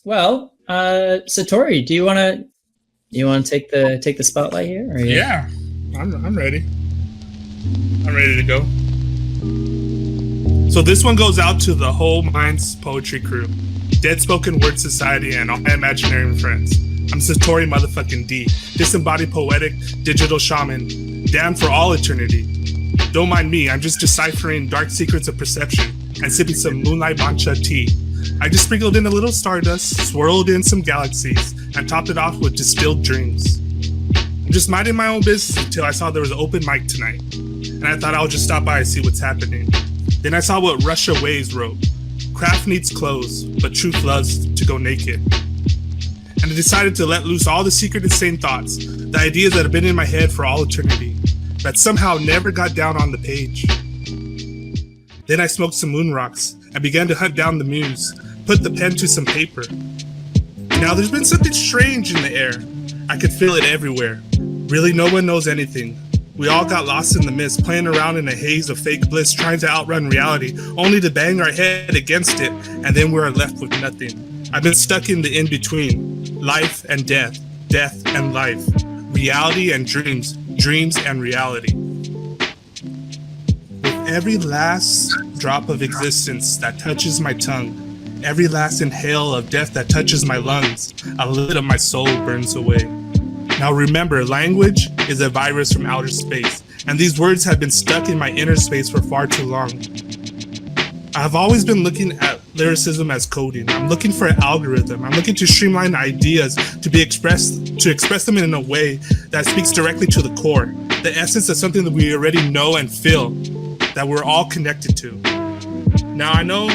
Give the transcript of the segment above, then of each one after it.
Well, Satori, do you want to take the spotlight here? Or you... Yeah, I'm ready. I'm ready to go. So this one goes out to the whole Minds Poetry crew, Dead Spoken Word Society, and all my imaginary friends. I'm Satori motherfucking D, disembodied poetic digital shaman, damned for all eternity. Don't mind me, I'm just deciphering dark secrets of perception and sipping some moonlight matcha tea. I just sprinkled in a little stardust, swirled in some galaxies, and topped it off with distilled dreams. I'm just minding my own business until I saw there was an open mic tonight, and I thought I'll just stop by and see what's happening. Then I saw what Russia Ways wrote. Craft needs clothes, but truth loves to go naked. And I decided to let loose all the secret insane thoughts, the ideas that have been in my head for all eternity, that somehow never got down on the page. Then I smoked some moon rocks and began to hunt down the muse, put the pen to some paper. Now there's been something strange in the air. I could feel it everywhere. Really, no one knows anything. We all got lost in the mist, playing around in a haze of fake bliss, trying to outrun reality, only to bang our head against it, and then we're left with nothing. I've been stuck in the in-between, life and death, death and life, reality and dreams, dreams and reality. With every last drop of existence that touches my tongue, every last inhale of death that touches my lungs, a little bit of my soul burns away. Now remember, language is a virus from outer space, and these words have been stuck in my inner space for far too long. I've always been looking at lyricism as coding. I'm looking for an algorithm. I'm looking to streamline ideas to express them in a way that speaks directly to the core, the essence of something that we already know and feel, that we're all connected to. Now I know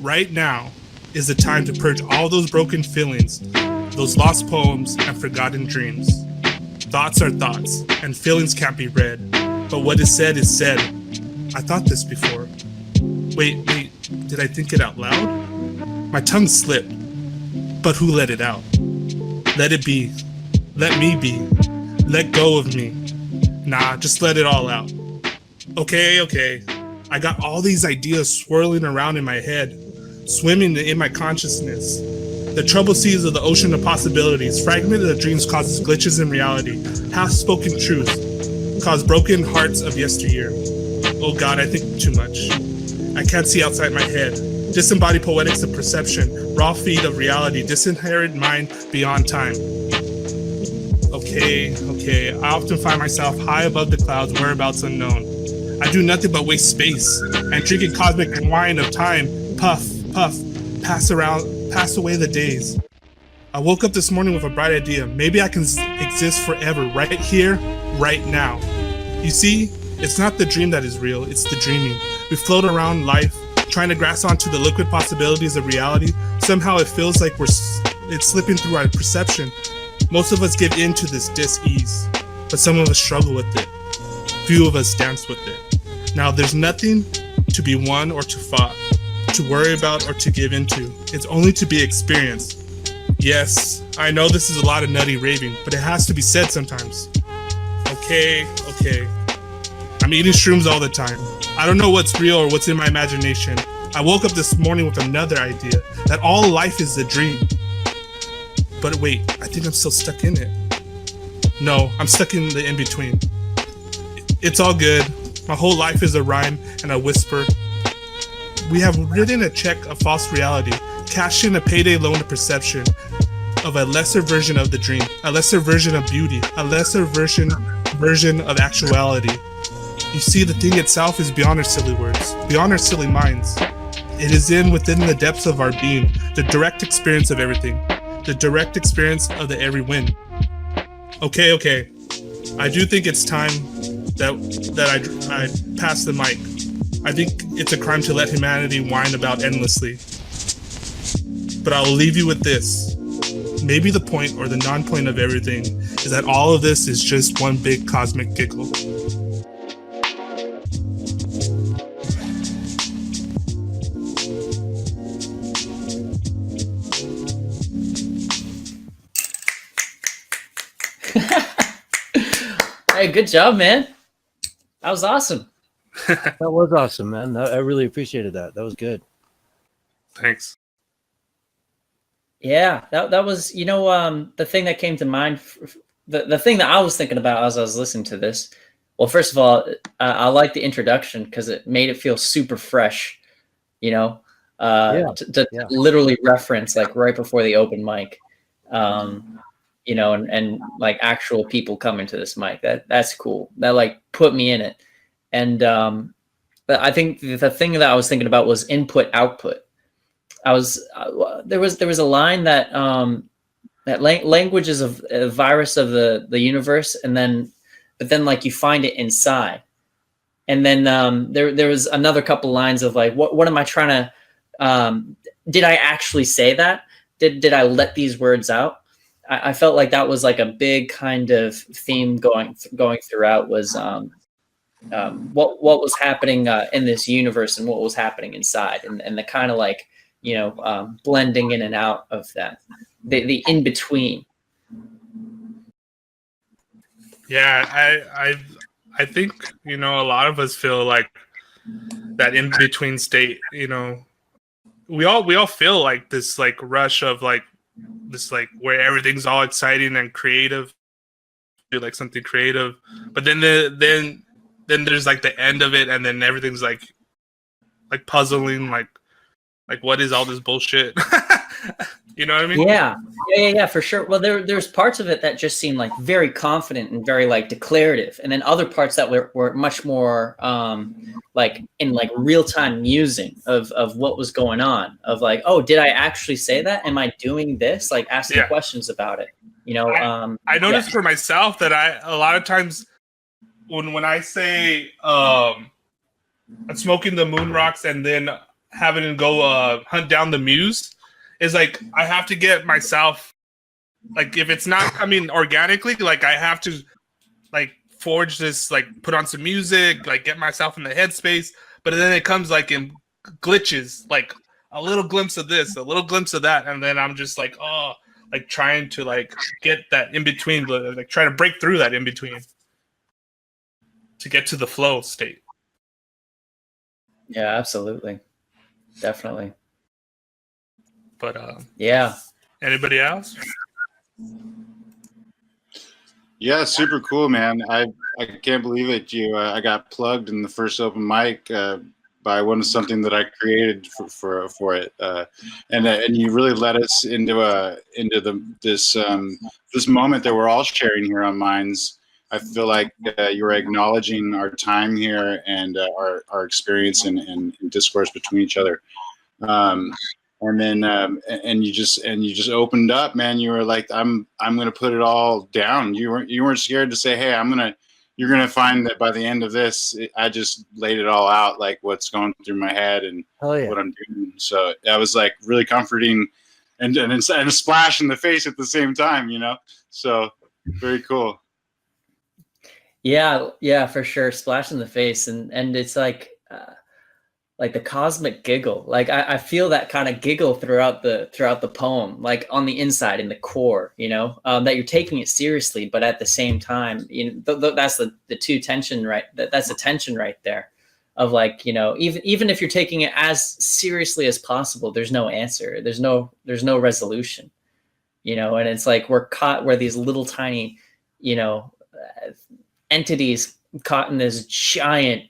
right now is the time to purge all those broken feelings, those lost poems and forgotten dreams. Thoughts are thoughts, and feelings can't be read. But what is said. I thought this before. Wait, did I think it out loud? My tongue slipped. But who let it out? Let it be. Let me be. Let go of me. Nah, just let it all out. Okay. I got all these ideas swirling around in my head, swimming in my consciousness. The troubled seas of the ocean of possibilities, fragmented dreams causes glitches in reality, half-spoken truth, cause broken hearts of yesteryear. Oh God, I think too much. I can't see outside my head. Disembodied poetics of perception, raw feed of reality, disinherited mind beyond time. Okay. I often find myself high above the clouds, whereabouts unknown. I do nothing but waste space and drinking cosmic wine of time. Puff, pass away the days. I woke up this morning with a bright idea. Maybe I can exist forever, right here, right now. You see, it's not the dream that is real, it's the dreaming. We float around life, trying to grasp onto the liquid possibilities of reality. Somehow it feels like it's slipping through our perception. Most of us give in to this dis-ease, but some of us struggle with it. Few of us dance with it. Now, there's nothing to be won or to fought, to worry about or to give into. It's only to be experienced. Yes, I know this is a lot of nutty raving, but it has to be said sometimes. Okay. I'm eating shrooms all the time. I don't know what's real or what's in my imagination. I woke up this morning with another idea, that all life is a dream. But wait, I think I'm still stuck in it. No, I'm stuck in the in-between. It's all good. My whole life is a rhyme and a whisper. We have written a check of false reality, cashed in a payday loan to perception of a lesser version of the dream, a lesser version of beauty, a lesser version of actuality. You see, the thing itself is beyond our silly words, beyond our silly minds. It is within the depths of our being, the direct experience of everything, the direct experience of the every win. Okay. I do think it's time that I pass the mic. I think it's a crime to let humanity whine about endlessly. But I'll leave you with this. Maybe the point or the non-point of everything is that all of this is just one big cosmic giggle. Hey, good job, man. That was awesome. That was awesome, man. I really appreciated that. That was good. Thanks. Yeah, that was, the thing that came to mind, the thing that I was thinking about as I was listening to this. Well, first of all, I like the introduction because it made it feel super fresh, you know, Yeah, to yeah. literally reference like right before the open mic, and like actual people coming to this mic. That's cool. That like put me in it. And but I think the thing that I was thinking about was input output. There was a line that language is a virus of the universe, and then but then like you find it inside, and then there was another couple lines of like what am I trying to did I actually say that, did I let these words out. I felt like that was like a big kind of theme going throughout was what was happening in this universe and what was happening inside, and the kind of like blending in and out of that, the in between. Yeah, I think a lot of us feel like that in between state. We all feel like this like rush of like this like where everything's all exciting and creative, do like something creative, but then then there's like the end of it, and then everything's like puzzling, like what is all this bullshit? You know what I mean? Yeah, for sure. Well, there's parts of it that just seem like very confident and very like declarative, and then other parts that were much more like in like real time musing of what was going on, of like, oh, did I actually say that? Am I doing this? Like asking questions about it. I noticed for myself that a lot of times when I say I'm smoking the moon rocks and then having to go hunt down the muse, is like I have to get myself, like if it's not coming organically, like I have to like forge this, like put on some music, like get myself in the headspace, but then it comes like in glitches, like a little glimpse of this, a little glimpse of that, and then I'm just like, oh, like trying to like get that in between, like trying to break through that in between to get to the flow state. Yeah, absolutely. Definitely. But yeah. Anybody else? Yeah, super cool, man. I can't believe it. I got plugged in the first open mic by something that I created for it, and you really led us into this moment that we're all sharing here on Minds. I feel like you were acknowledging our time here and our experience and discourse between each other. And then and you just opened up, man. You were like, I'm gonna put it all down. You weren't scared to say, hey, you're gonna find that by the end of this, I just laid it all out, like what's going through my head and what I'm doing. So that was like really comforting and a splash in the face at the same time, So very cool. Yeah, for sure. Splash in the face, and it's like the cosmic giggle. Like I feel that kind of giggle throughout the poem, like on the inside, in the core, that you're taking it seriously, but at the same time, that's the two tension, right? That's the tension right there, of like, even if you're taking it as seriously as possible, there's no answer, there's no resolution, and it's like we're these little tiny, entities caught in this giant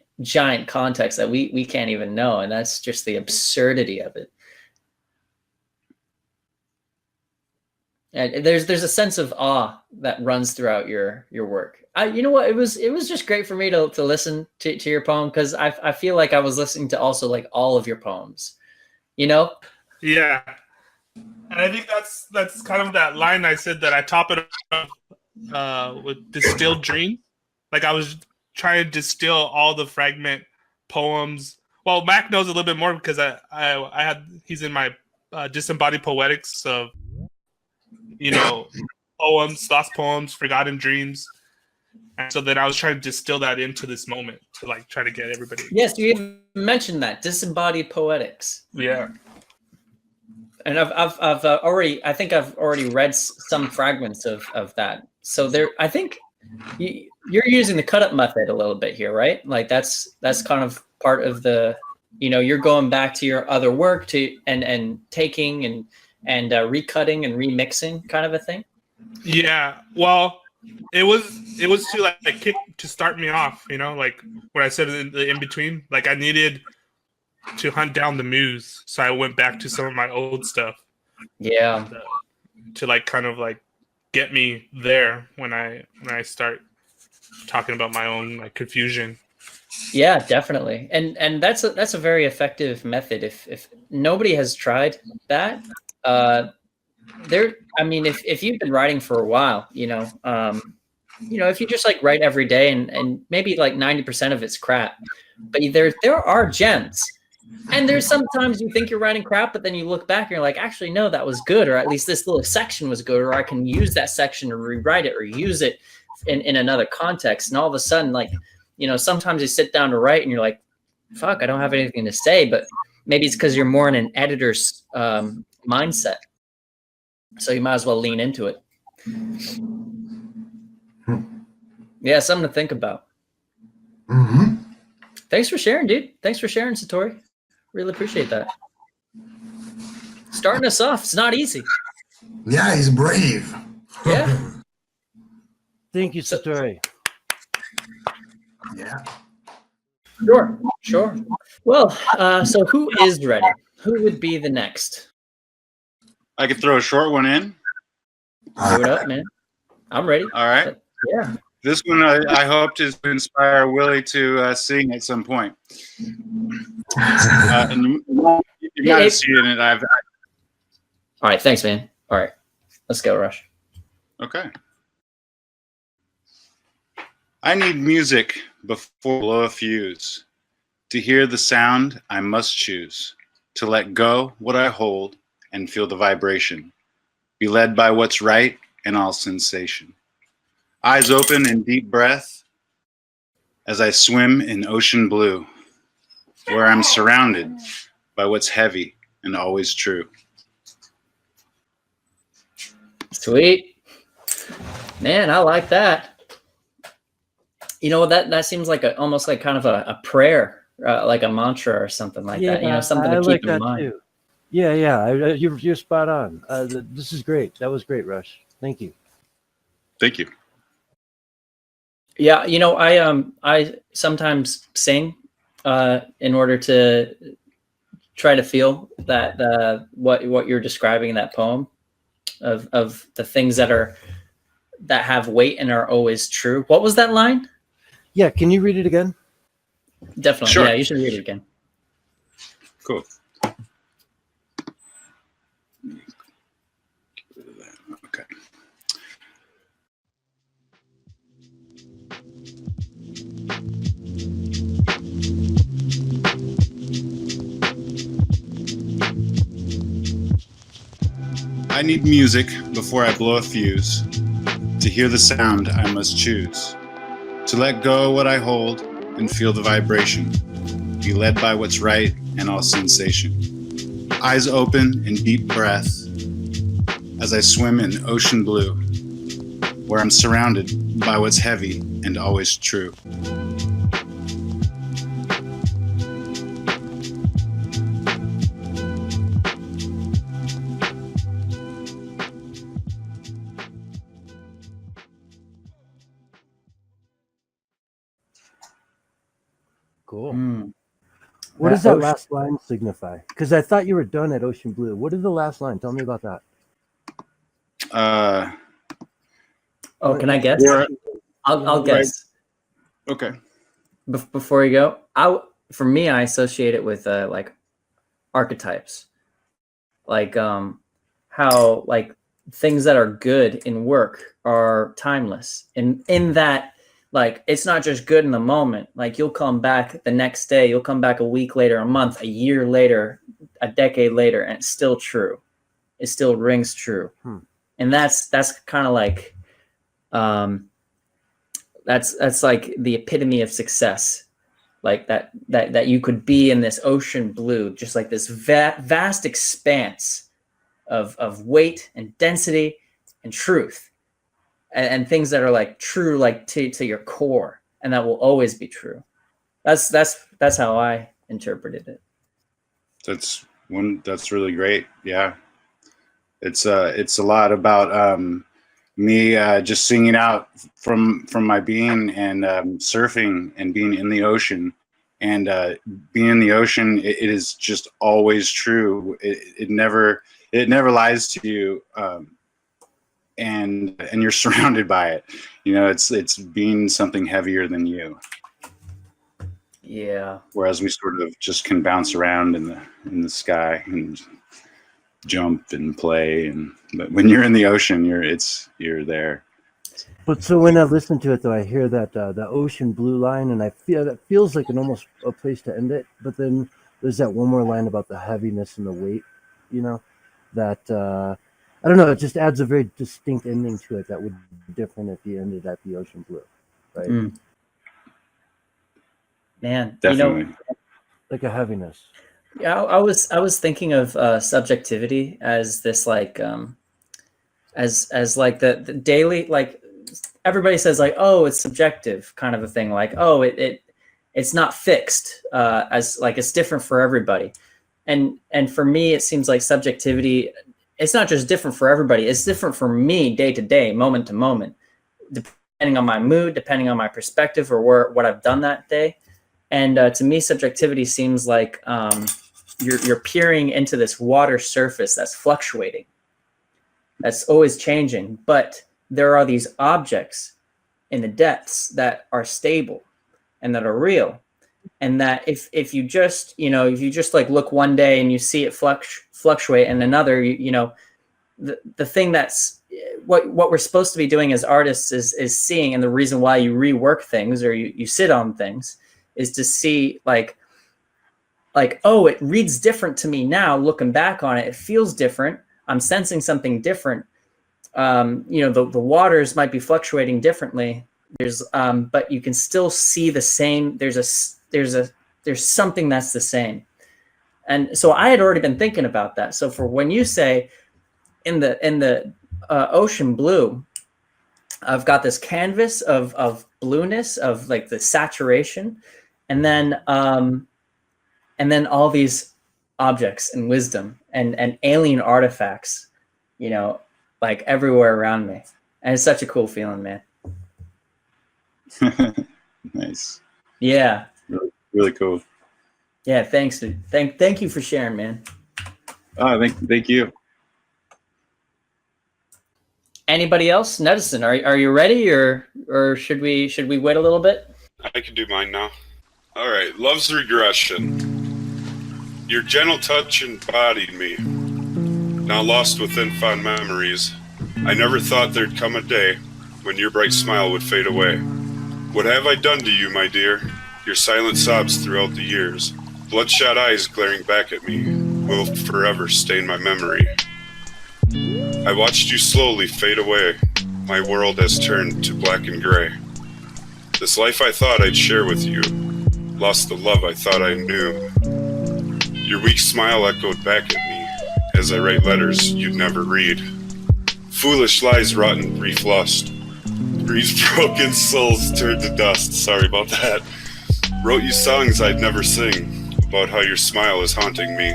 context that we can't even know, and that's just the absurdity of it. And there's a sense of awe that runs throughout your work. You know what, it was just great for me to listen to your poem, because I feel like I was listening to also like all of your poems, Yeah, and I think that's kind of that line I said that I top it up with distilled dream. Like I was trying to distill all the fragment poems. Well, Mac knows a little bit more because he's in my disembodied poetics of poems, lost poems, forgotten dreams, and so then I was trying to distill that into this moment to like try to get everybody. Yes, you even mentioned that disembodied poetics. Yeah, and I've already read some fragments of that. So there, I think you're using the cut up method a little bit here, right? Like that's kind of part of the, you're going back to your other work and taking and recutting and remixing kind of a thing? Yeah. Well, it was to like kick to start me off, like what I said in the in between. Like I needed to hunt down the muse, so I went back to some of my old stuff. Yeah. To like kind of like get me there when I start talking about my own like confusion. Yeah, definitely. And that's a very effective method. If nobody has tried that, I mean, if you've been writing for a while, if you just like write every day and maybe like 90% of it's crap, but there are gems. And there's sometimes you think you're writing crap, but then you look back and you're like, actually, no, that was good. Or at least this little section was good, or I can use that section to rewrite it or use it in another context. And all of a sudden, like, sometimes you sit down to write and you're like, fuck, I don't have anything to say, but maybe it's because you're more in an editor's mindset. So you might as well lean into it. Yeah, something to think about. Mm-hmm. Thanks for sharing, dude. Thanks for sharing, Satori. Really appreciate that. Starting us off, it's not easy. Yeah, he's brave. Yeah. Thank you, Satori. Yeah. Sure. Well, so who is ready? Who would be the next? I could throw a short one in. Do it up, man. I'm ready. All right. Yeah. This one I hope to inspire Willie to sing at some point. And you might have seen it. All right. Thanks, man. All right. Let's go, Rush. Okay. I need music before I blow a fuse. To hear the sound, I must choose. To let go what I hold and feel the vibration. Be led by what's right and all sensation. Eyes open in deep breath as I swim in ocean blue, where I'm surrounded by what's heavy and always true. Sweet. Man, I like that. That seems like almost like kind of a prayer, like a mantra or something like that. Something to keep in mind. Too. Yeah. You're spot on. This is great. That was great, Rush. Thank you. Thank you. Yeah, I sometimes sing in order to try to feel that what you're describing in that poem of the things that have weight and are always true. What was that line? Yeah, can you read it again? Definitely. Sure. Yeah, you should read it again. Cool. Okay. I need music before I blow a fuse. To hear the sound, I must choose. To let go what I hold and feel the vibration. Be led by what's right and all sensation. Eyes open in deep breath as I swim in ocean blue, where I'm surrounded by what's heavy and always true. Cool. Mm. What does that last line signify? Because I thought you were done at Ocean Blue. What is the last line? Tell me about that. Can I guess? I'll guess. Okay. Before you go, for me, I associate it with like archetypes, like how like things that are good in work are timeless, and in that. Like, it's not just good in the moment. Like, you'll come back the next day, you'll come back a week later, a month, a year later, a decade later, and it's still true. It still rings true. And that's kind of like, that's like the epitome of success. Like that you could be in this ocean blue, just like this vast expanse of weight and density and truth. And things that are like true, like to your core, and that will always be true. That's how I interpreted it. That's really great. Yeah. It's a lot about me just singing out from my being and surfing and being in the ocean. And being in the ocean, it is just always true. It never lies to you, and you're surrounded by it. You know, it's being something heavier than you. Yeah. Whereas we sort of just can bounce around in the sky and jump and play, but when you're in the ocean, you're there. But so when I listen to it, though, I hear that the ocean blue line, and I feel that feels like almost a place to end it. But then there's that one more line about the heaviness and the weight, you know, that I don't know. It just adds a very distinct ending to it that would be different if you ended at the ocean blue, right? Man, Definitely. You know, like a heaviness. Yeah, I was thinking of subjectivity as this like as like the daily, like everybody says like, oh, it's subjective kind of a thing, like, oh, it's not fixed, as like it's different for everybody. And for me it seems like subjectivity, it's not just different for everybody, it's different for me day to day, moment to moment, depending on my mood, depending on my perspective or what I've done that day. And to me, subjectivity seems like you're peering into this water surface that's fluctuating, that's always changing. But there are these objects in the depths that are stable and that are real. And that if you just, if you just like look one day and you see it fluctuate, and another, the thing that's what we're supposed to be doing as artists is seeing. And the reason why you rework things or you sit on things is to see like, oh, it reads different to me now. Looking back on it, it feels different. I'm sensing something different. The waters might be fluctuating differently. But you can still see the same. There's something that's the same. And so I had already been thinking about that. So for when you say in the ocean blue, I've got this canvas of blueness, of like the saturation, and then all these objects and wisdom and alien artifacts, like everywhere around me. And it's such a cool feeling, man. Nice. Yeah. Really, really cool. Yeah. Thanks. Dude. Thank you for sharing, man. Thank you. Anybody else? Nedison, are you ready or should we wait a little bit? I can do mine now. All right. Love's regression. Your gentle touch embodied me. Now lost within fond memories, I never thought there'd come a day when your bright smile would fade away. What have I done to you, my dear? Your silent sobs throughout the years, bloodshot eyes glaring back at me, will forever stain my memory. I watched you slowly fade away. My world has turned to black and gray. This life I thought I'd share with you, lost the love I thought I knew. Your weak smile echoed back at me as I write letters you'd never read. Foolish lies wrought in brief lust. Breeze broken souls turned to dust. Sorry about that. Wrote you songs I'd never sing about how your smile is haunting me.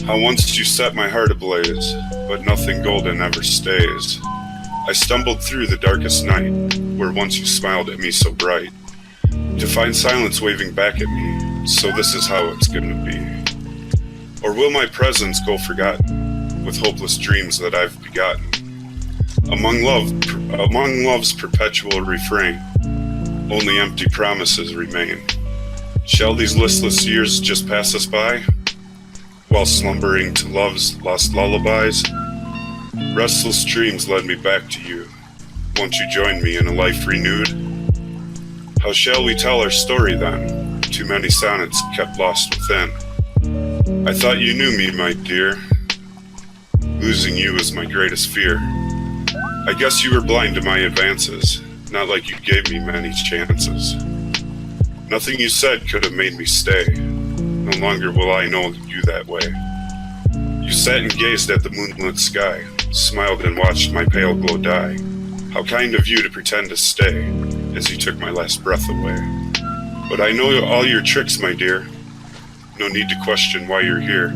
How once you set my heart ablaze, but nothing golden ever stays. I stumbled through the darkest night, where once you smiled at me so bright, to find silence waving back at me, so this is how it's gonna be. Or will my presence go forgotten, with hopeless dreams that I've begotten? Among love's perpetual refrain, only empty promises remain. Shall these listless years just pass us by, while slumbering to love's lost lullabies? Restless dreams led me back to you. Won't you join me in a life renewed? How shall we tell our story then? Too many sonnets kept lost within. I thought you knew me, my dear. Losing you was my greatest fear. I guess you were blind to my advances, not like you gave me many chances. Nothing you said could have made me stay. No longer will I know you that way. You sat and gazed at the moonlit sky, smiled and watched my pale glow die. How kind of you to pretend to stay, as you took my last breath away. But I know all your tricks, my dear. No need to question why you're here.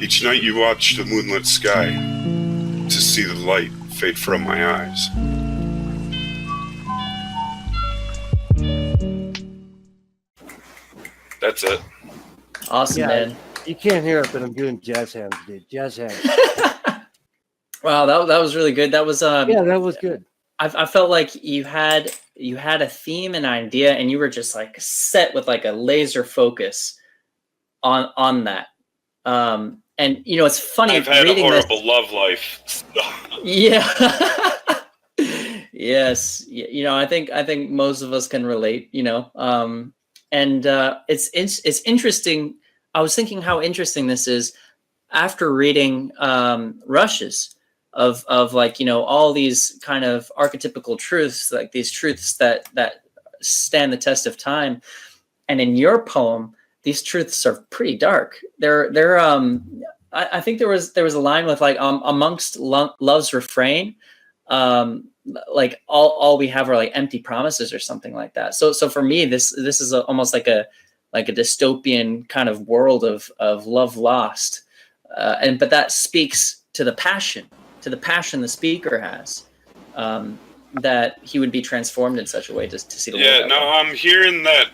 Each night you watch the moonlit sky to see the light fade from my eyes. That's it. Awesome, Yeah, man. you can't hear it, but I'm doing jazz hands, dude. Jazz hands. Wow, that was really good. That was Yeah, that was good. I felt like you had a theme and idea, and you were just like set with like a laser focus on that. And you know, it's funny I've had a reading this. horrible love life. Yeah. Yes. You know, I think most of us can relate, you know. And it's interesting. I was thinking how interesting this is after reading Rush's of like, you know, all these kind of archetypical truths, like these truths that stand the test of time. And in your poem, these truths are pretty dark. They're I think there was a line with like amongst love's refrain, like all we have are like empty promises or something like that. So for me, this is almost like a dystopian kind of world of love lost, but that speaks to the passion the speaker has, that he would be transformed in such a way to see the world. Yeah, no, I'm hearing that.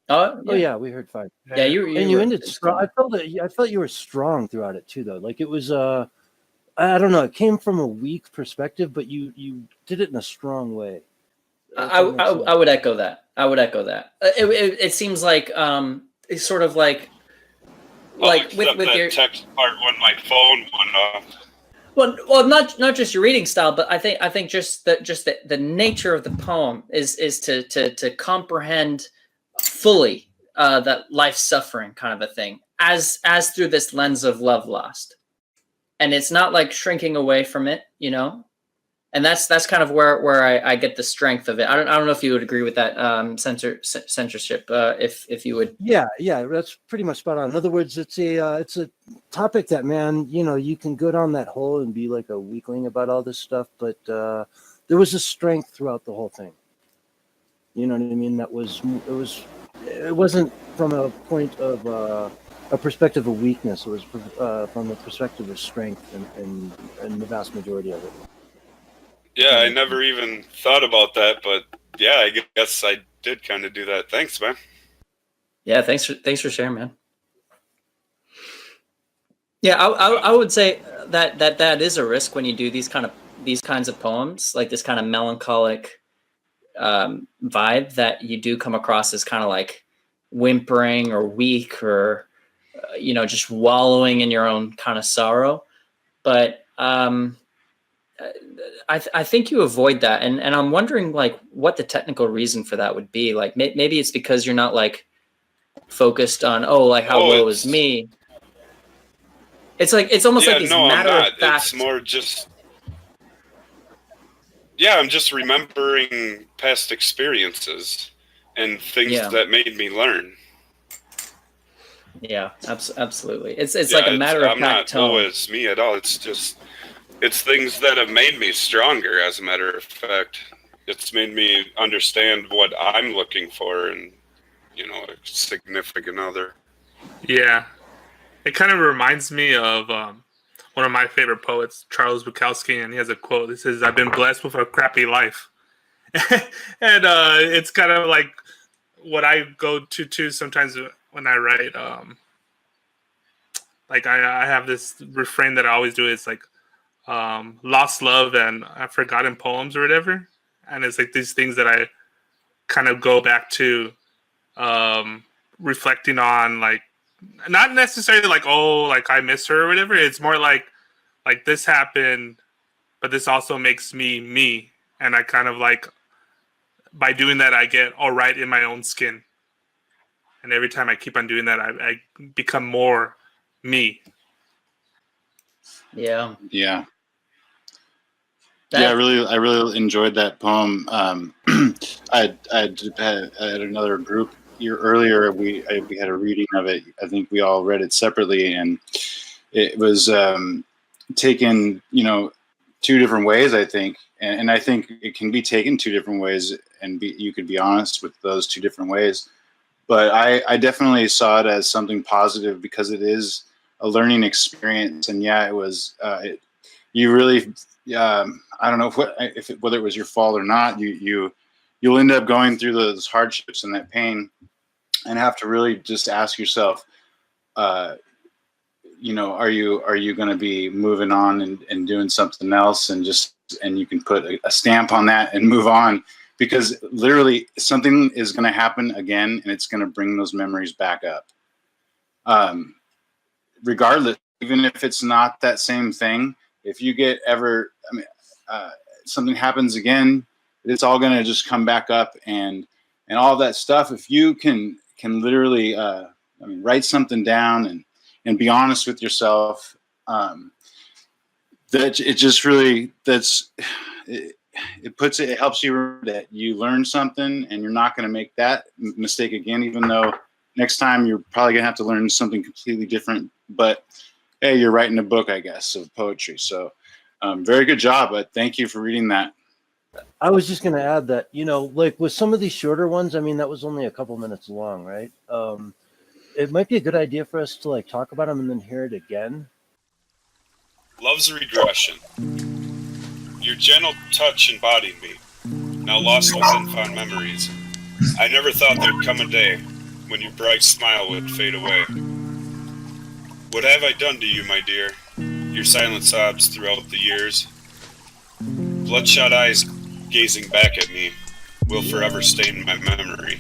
Oh yeah, we heard fine. Yeah, you ended strong. I felt you were strong throughout it too, though. Like it was, I don't know, it came from a weak perspective, but you did it in a strong way. I would echo that. It seems like it's sort of like with your text part when my phone went off. Well, not just your reading style, but I think just the nature of the poem is to comprehend fully that life suffering kind of a thing as through this lens of love lost, and it's not like shrinking away from it, you know. And that's kind of where I get the strength of it. I don't know if you would agree with that censorship. If you would. Yeah, that's pretty much spot on. In other words, it's a topic that, man, you know, you can go down that hole and be like a weakling about all this stuff, but there was a strength throughout the whole thing. You know what I mean? It wasn't from a point of a perspective of weakness. It was from a perspective of strength, and the vast majority of it. Yeah, I never even thought about that, but yeah, I guess I did kind of do that. Thanks, man. Yeah, thanks for sharing, man. Yeah, I would say that is a risk when you do these kinds of poems, like this kind of melancholic vibe, that you do come across as kind of like whimpering or weak, or you know, just wallowing in your own kind of sorrow. But I think you avoid that, and I'm wondering like what the technical reason for that would be. Like maybe it's because you're not like focused on how low is me. It's like it's almost like these matter of fact. It's more just I'm just remembering past experiences and things that made me learn. Yeah, absolutely. It's like a matter of fact tone. I'm not low as me at all. It's things that have made me stronger, as a matter of fact. It's made me understand what I'm looking for in, you know, a significant other. Yeah. It kind of reminds me of one of my favorite poets, Charles Bukowski, and he has a quote that says, "I've been blessed with a crappy life." And it's kind of like what I go to too sometimes when I write. Like I have this refrain that I always do. It's like, lost love and forgotten poems or whatever, and it's like these things that I kind of go back to, reflecting on, like not necessarily like, oh, like I miss her or whatever. It's more like this happened, but this also makes me, and I kind of like, by doing that, I get all right in my own skin, and every time I keep on doing that, I become more me. Yeah. I really enjoyed that poem. I had another group year earlier. We had a reading of it. I think we all read it separately, and it was taken, you know, two different ways. I think, and I think it can be taken two different ways, and you could be honest with those two different ways. But I definitely saw it as something positive, because it is a learning experience. And yeah, it was, you really, I don't know whether it was your fault or not, you'll end up going through those hardships and that pain and have to really just ask yourself, you know, are you going to be moving on and doing something else, and you can put a stamp on that and move on, because literally something is going to happen again and it's going to bring those memories back up. Regardless, even if it's not that same thing, if you get ever, something happens again, it's all going to just come back up and all that stuff. If you can literally, write something down and be honest with yourself, that it just really, it helps you remember that you learned something and you're not going to make that mistake again, even though next time you're probably going to have to learn something completely different. But hey, you're writing a book, I guess, of poetry. So very good job. But thank you for reading that. I was just going to add that, you know, like with some of these shorter ones, I mean, that was only a couple minutes long, right? It might be a good idea for us to like talk about them and then hear it again. Love's regression. Your gentle touch embodied me, now lost within fond memories. I never thought there'd come a day when your bright smile would fade away. What have I done to you, my dear? Your silent sobs throughout the years. Bloodshot eyes gazing back at me will forever stain my memory.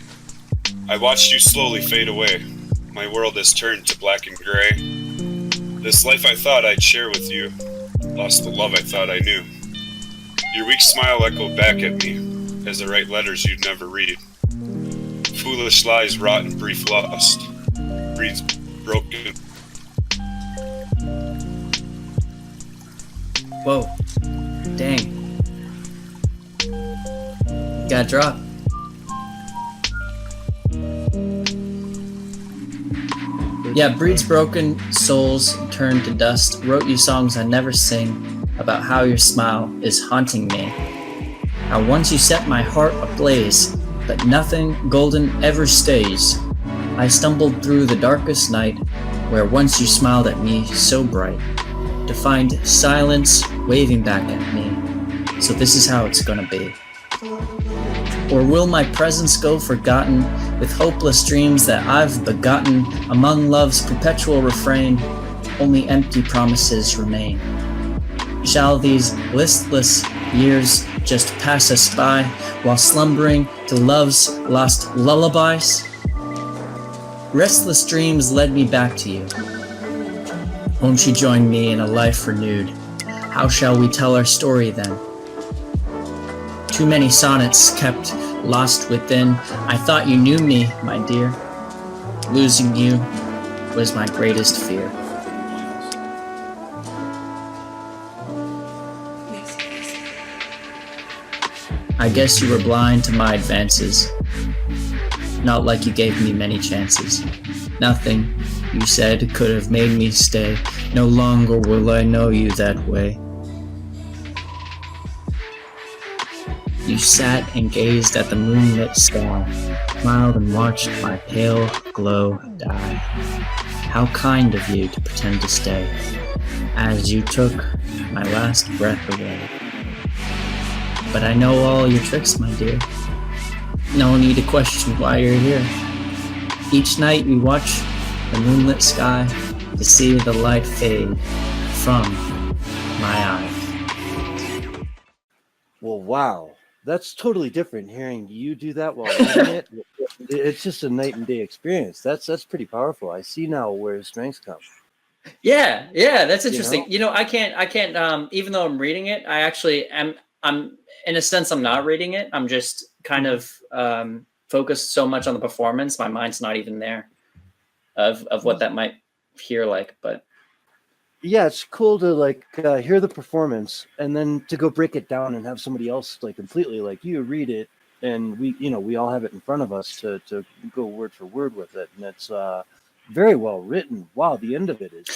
I watched you slowly fade away. My world has turned to black and gray. This life I thought I'd share with you, lost the love I thought I knew. Your weak smile echoed back at me as I write letters you'd never read. Foolish lies wrought in brief lust, breeds broken. Whoa. Dang. Got dropped. Yeah, breeds broken souls turned to dust. Wrote you songs I never sing about how your smile is haunting me. How once you set my heart ablaze, but nothing golden ever stays. I stumbled through the darkest night, where once you smiled at me so bright, to find silence waving back at me. So this is how it's gonna be. Or will my presence go forgotten with hopeless dreams that I've begotten? Among love's perpetual refrain, only empty promises remain. Shall these listless years just pass us by while slumbering to love's lost lullabies? Restless dreams led me back to you. Won't you join me in a life renewed? How shall we tell our story then? Too many sonnets kept lost within. I thought you knew me, my dear. Losing you was my greatest fear. I guess you were blind to my advances. Not like you gave me many chances. Nothing you said could have made me stay. No longer will I know you that way. You sat and gazed at the moonlit sky, smiled and watched my pale glow die. How kind of you to pretend to stay, as you took my last breath away. But I know all your tricks, my dear. No need to question why you're here. Each night we watch the moonlit sky to see the light fade from my eyes. Well, wow. That's totally different. Hearing you do that while reading it, it's just a night and day experience. That's pretty powerful. I see now where his strengths come. Yeah, that's interesting. You know, I can't. Even though I'm reading it, I actually am. I'm in a sense, I'm not reading it. I'm just kind of focused so much on the performance. My mind's not even there of what that might hear like. But yeah, it's cool to like hear the performance and then to go break it down and have somebody else like completely like you read it, and we all have it in front of us to go word for word with it, and it's very well written. Wow, the end of it is.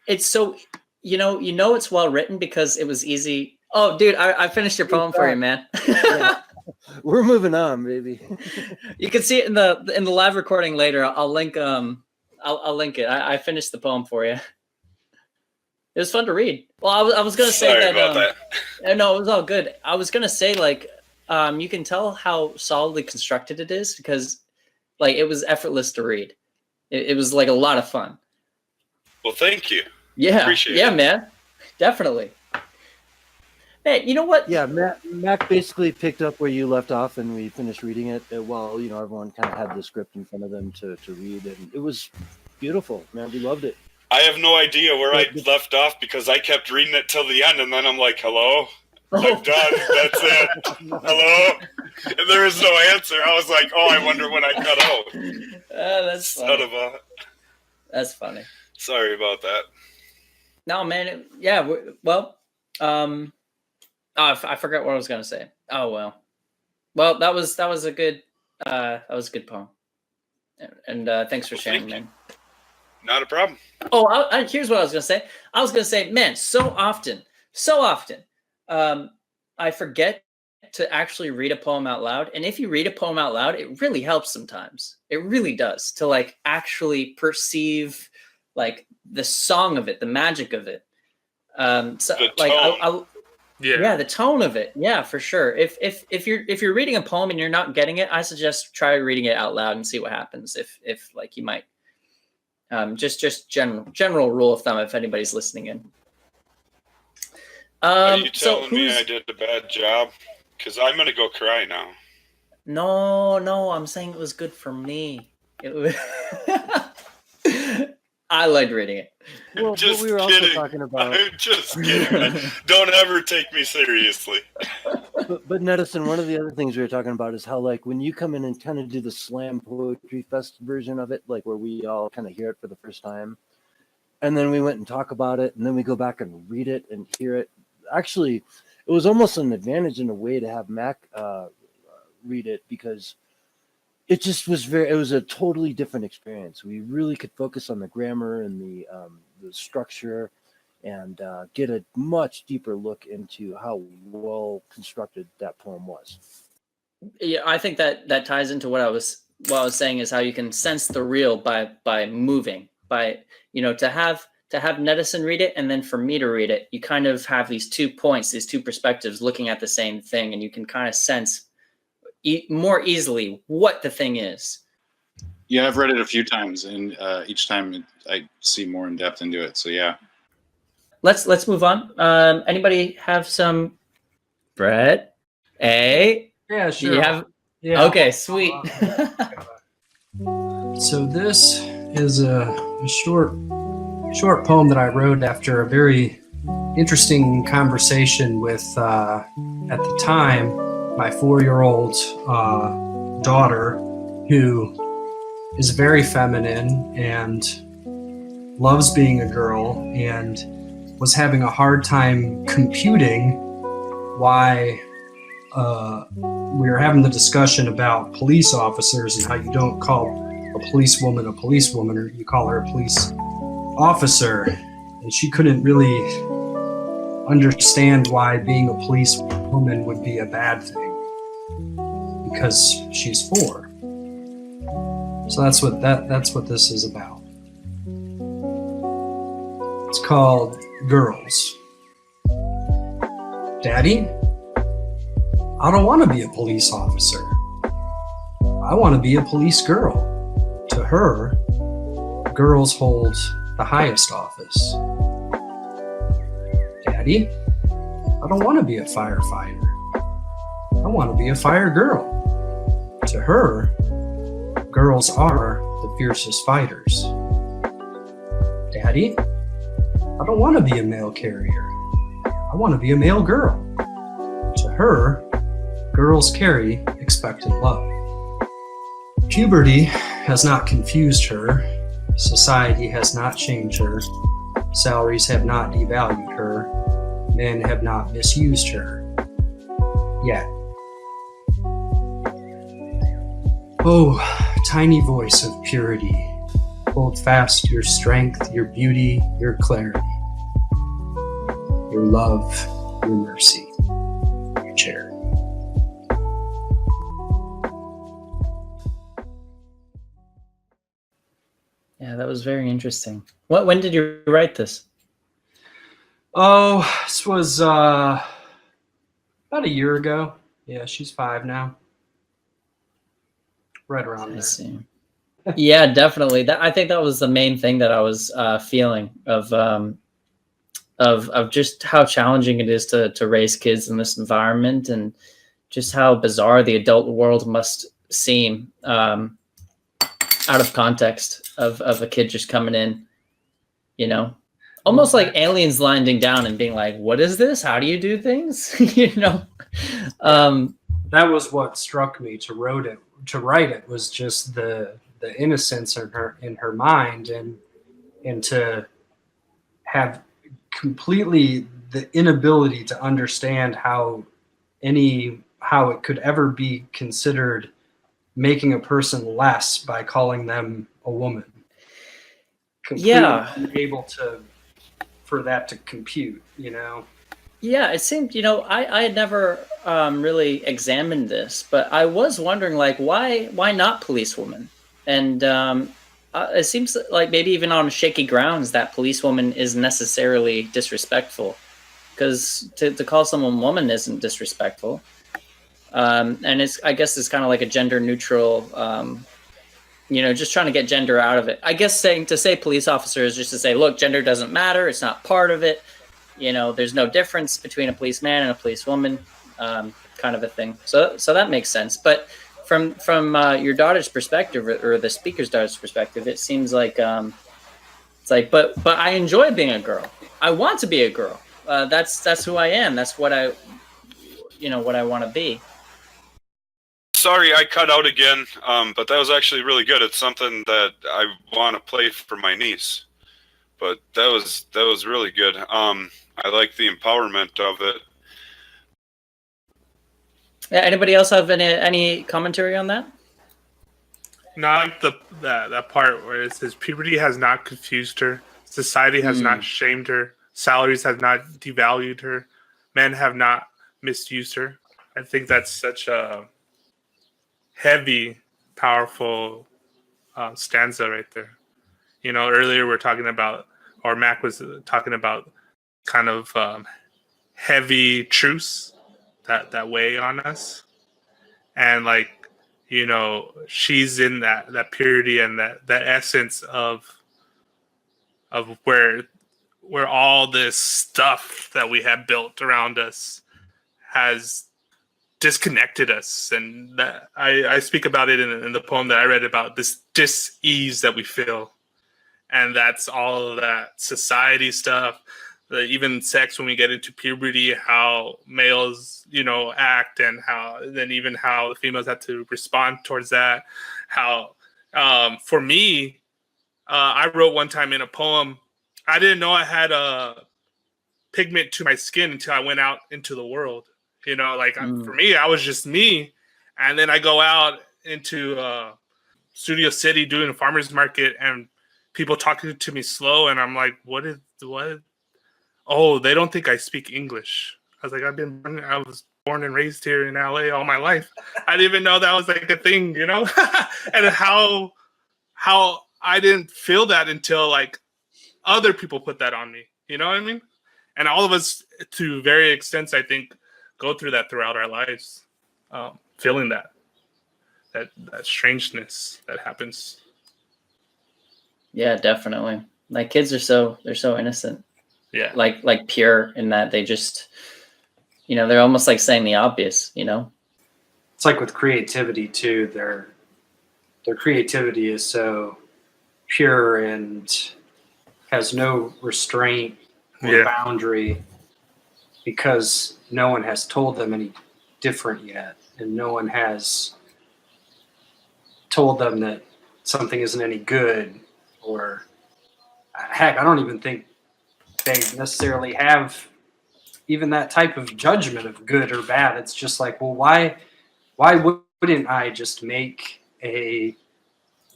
It's so it's well written because it was easy. Oh, dude, I finished your poem for you, man. Yeah. We're moving on, baby. You can see it in the live recording later. I'll link I'll link it. I finished the poem for you. It was fun to read. Well, I was gonna say Sorry that. about that. No, it was all good. I was gonna say like, you can tell how solidly constructed it is because, like, it was effortless to read. It was like a lot of fun. Well, thank you. Yeah, Appreciate yeah, it. man, definitely. Man, you know what? Yeah, Mac basically picked up where you left off, and we finished reading it. While everyone kind of had the script in front of them to read, and it was beautiful, man. We loved it. I have no idea where I left off because I kept reading it till the end, and then I'm like, hello? I'm done. That's it. Hello? And there was no answer. I was like, oh, I wonder when I cut out. That's funny. That's funny. Sorry about that. No, man. I forgot what I was gonna say. Oh well. Well, that was a good poem. And thanks for sharing, man. Not a problem. Oh, here's what I was gonna say. I was gonna say, man, so often, I forget to actually read a poem out loud. And if you read a poem out loud, it really helps sometimes. It really does to like actually perceive like the song of it, the magic of it. So like yeah, the tone of it. Yeah, for sure. If you're reading a poem and you're not getting it, I suggest try reading it out loud and see what happens. If like you might. Just general rule of thumb if anybody's listening in. Are you telling me I did a bad job? Because I'm gonna go cry now. No, I'm saying it was good for me. It was I liked reading it. Well, just we were kidding. also talking about. I'm just kidding. Don't ever take me seriously. But Nedison, one of the other things we were talking about is how, like, when you come in and kind of do the Slam Poetry Fest version of it, like where we all kind of hear it for the first time, and then we went and talk about it, and then we go back and read it and hear it. Actually, it was almost an advantage in a way to have Mac read it because it just was it was a totally different experience. We really could focus on the grammar and the structure and get a much deeper look into how well constructed that poem was. Yeah, I think that ties into what I was saying is how you can sense the real by moving, by to have Nedison read it and then for me to read it. You kind of have these 2 points, these 2 perspectives looking at the same thing, and you can kind of sense more easily what the thing is. Yeah, I've read it a few times, and each time I see more in depth into it. So yeah. Let's move on. Anybody have some bread? Hey, Yeah, sure. you have? Yeah. Okay, sweet. So this is a short poem that I wrote after a very interesting conversation with, at the time, my 4-year-old daughter, who is very feminine and loves being a girl and was having a hard time computing why we were having the discussion about police officers and how you don't call a policewoman, or you call her a police officer. And she couldn't really understand why being a policewoman would be a bad thing because she's 4. So that's what this is about. It's called Girls. Daddy, I don't want to be a police officer. I want to be a police girl. To her, girls hold the highest office. Daddy, I don't want to be a firefighter. I want to be a fire girl. To her, girls are the fiercest fighters. Daddy, I don't want to be a mail carrier. I want to be a male girl. To her, girls carry expected love. Puberty has not confused her. Society has not changed her. Salaries have not devalued her. Men have not misused her. Yet. Oh, tiny voice of purity, hold fast your strength, your beauty, your clarity, your love, your mercy, your charity. Yeah, that was very interesting. When did you write this? Oh, this was about a year ago. Yeah, she's 5 now. Right around I there. see. Yeah, definitely. I think that was the main thing that I was feeling of just how challenging it is to raise kids in this environment, and just how bizarre the adult world must seem out of context of a kid just coming in, you know, almost like aliens landing down and being like, what is this? How do you do things? You know? That was what struck me to write it was just the innocence in her mind, and to have completely the inability to understand how it could ever be considered making a person less by calling them a woman. Completely Yeah. unable for that to compute, you know? Yeah, it seemed, I had never really examined this, but I was wondering, like, why not policewoman? And it seems like maybe even on shaky grounds that policewoman is necessarily disrespectful, because to call someone woman isn't disrespectful. And I guess it's kind of like a gender neutral, just trying to get gender out of it. I guess to say police officer is just to say, look, gender doesn't matter. It's not part of it. There's no difference between a policeman and a policewoman, kind of a thing. So that makes sense. But from your daughter's perspective, or the speaker's daughter's perspective, it seems like it's like, but I enjoy being a girl. I want to be a girl. That's who I am. That's what I want to be. Sorry, I cut out again, but that was actually really good. It's something that I want to play for my niece. But that was really good. I like the empowerment of it. Yeah. Anybody else have any commentary on that? Not that part where it says puberty has not confused her, society has not shamed her, salaries have not devalued her, men have not misused her. I think that's such a heavy, powerful stanza right there. Earlier we're talking about, or Mac was talking about, kind of heavy truths that weigh on us, and she's in that purity and that essence of where all this stuff that we have built around us has disconnected us. And that I speak about it in the poem that I read, about this dis-ease that we feel. And that's all of that society stuff, even sex when we get into puberty, how males, act, and how the females have to respond towards that. How, for me, I wrote one time in a poem, I didn't know I had a pigment to my skin until I went out into the world. For me, I was just me. And then I go out into Studio City doing a farmer's market, and people talking to me slow, and I'm like, what? Oh, they don't think I speak English. I was like, I was born and raised here in LA all my life. I didn't even know that was like a thing, and how I didn't feel that until other people put that on me. You know what I mean? And all of us, to very extents, I think, go through that throughout our lives, feeling that strangeness that happens. Yeah, definitely. Like, kids they're so innocent. Yeah. Like pure, in that they just, they're almost like saying the obvious, It's like with creativity too. Their creativity is so pure and has no restraint or boundary, because no one has told them any different yet, and no one has told them that something isn't any good. Or heck, I don't even think they necessarily have even that type of judgment of good or bad. It's just like, well, why wouldn't I just make a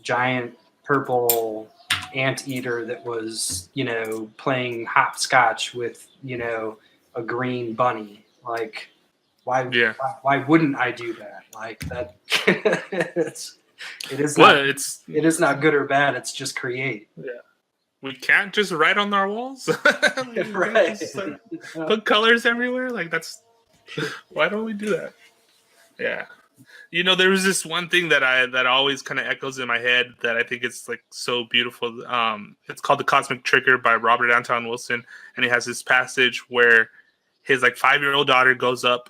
giant purple anteater that was, playing hopscotch with, a green bunny? Like, why wouldn't I do that? Like that. It is What? not. It is not good or bad. It's just create. We can't just write on our walls. Right. Just, put colors everywhere. Like that's. Why don't we do that? Yeah. There was this one thing that always kind of echoes in my head that I think is like so beautiful. It's called The Cosmic Trigger by Robert Anton Wilson, and he has this passage where his like 5-year-old daughter goes up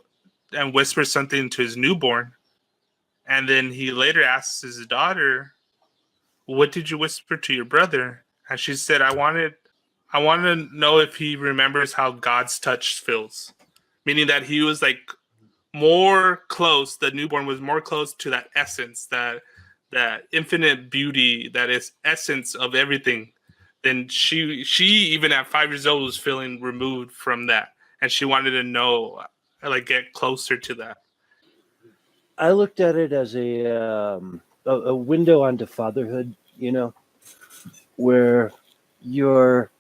and whispers something to his newborn, and then he later asks his daughter, "What did you whisper to your brother?" And she said, I wanted to know if he remembers how God's touch feels," meaning that he was like more close. The newborn was more close to that essence, that infinite beauty, that is essence of everything. Then she even at 5 years old was feeling removed from that, and she wanted to know, like, get closer to that. I looked at it as a window onto fatherhood, where you're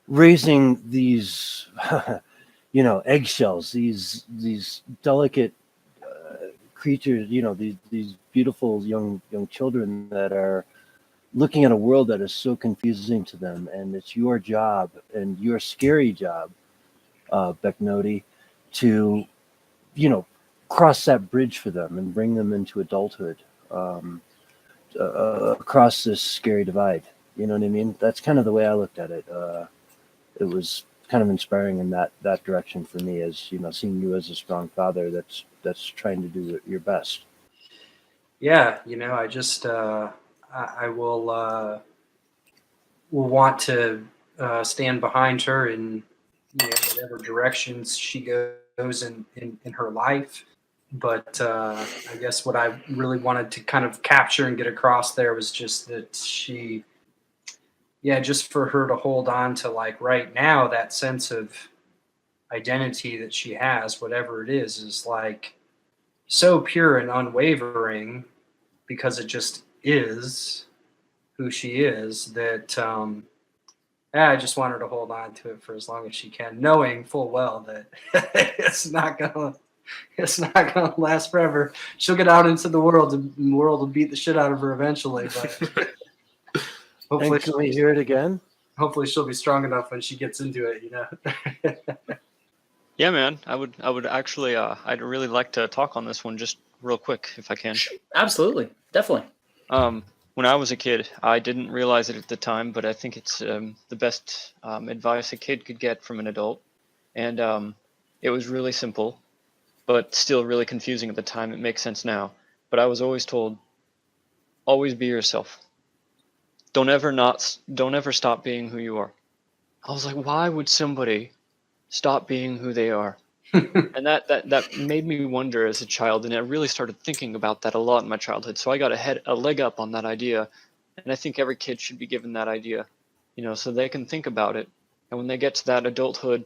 raising these, eggshells, these delicate creatures, these beautiful young children that are looking at a world that is so confusing to them, and it's your job and your scary job, Becknody, to cross that bridge for them and bring them into adulthood, across this scary divide. You know what I mean? That's kind of the way I looked at it. It was kind of inspiring in that direction for me, as seeing you as a strong father that's trying to do your best. Yeah, I just I will want to stand behind her in whatever directions she goes in her life. But I guess what I really wanted to kind of capture and get across there was just that she, just for her to hold on to, like, right now, that sense of identity that she has, whatever it is like so pure and unwavering, because it just is who she is, that I just want her to hold on to it for as long as she can, knowing full well that it's not gonna last forever. She'll get out into the world, and the world will beat the shit out of her eventually. But hopefully, can we hear it again? Hopefully, she'll be strong enough when she gets into it. Yeah, man. I would actually. I'd really like to talk on this one just real quick, if I can. Absolutely, definitely. When I was a kid, I didn't realize it at the time, but I think it's the best advice a kid could get from an adult, and it was really simple, but still really confusing at the time. It makes sense now. But I was always told, always be yourself. Don't ever stop being who you are. I was like, why would somebody stop being who they are? And that made me wonder as a child, and I really started thinking about that a lot in my childhood. So I got a leg up on that idea, and I think every kid should be given that idea, so they can think about it. And when they get to that adulthood,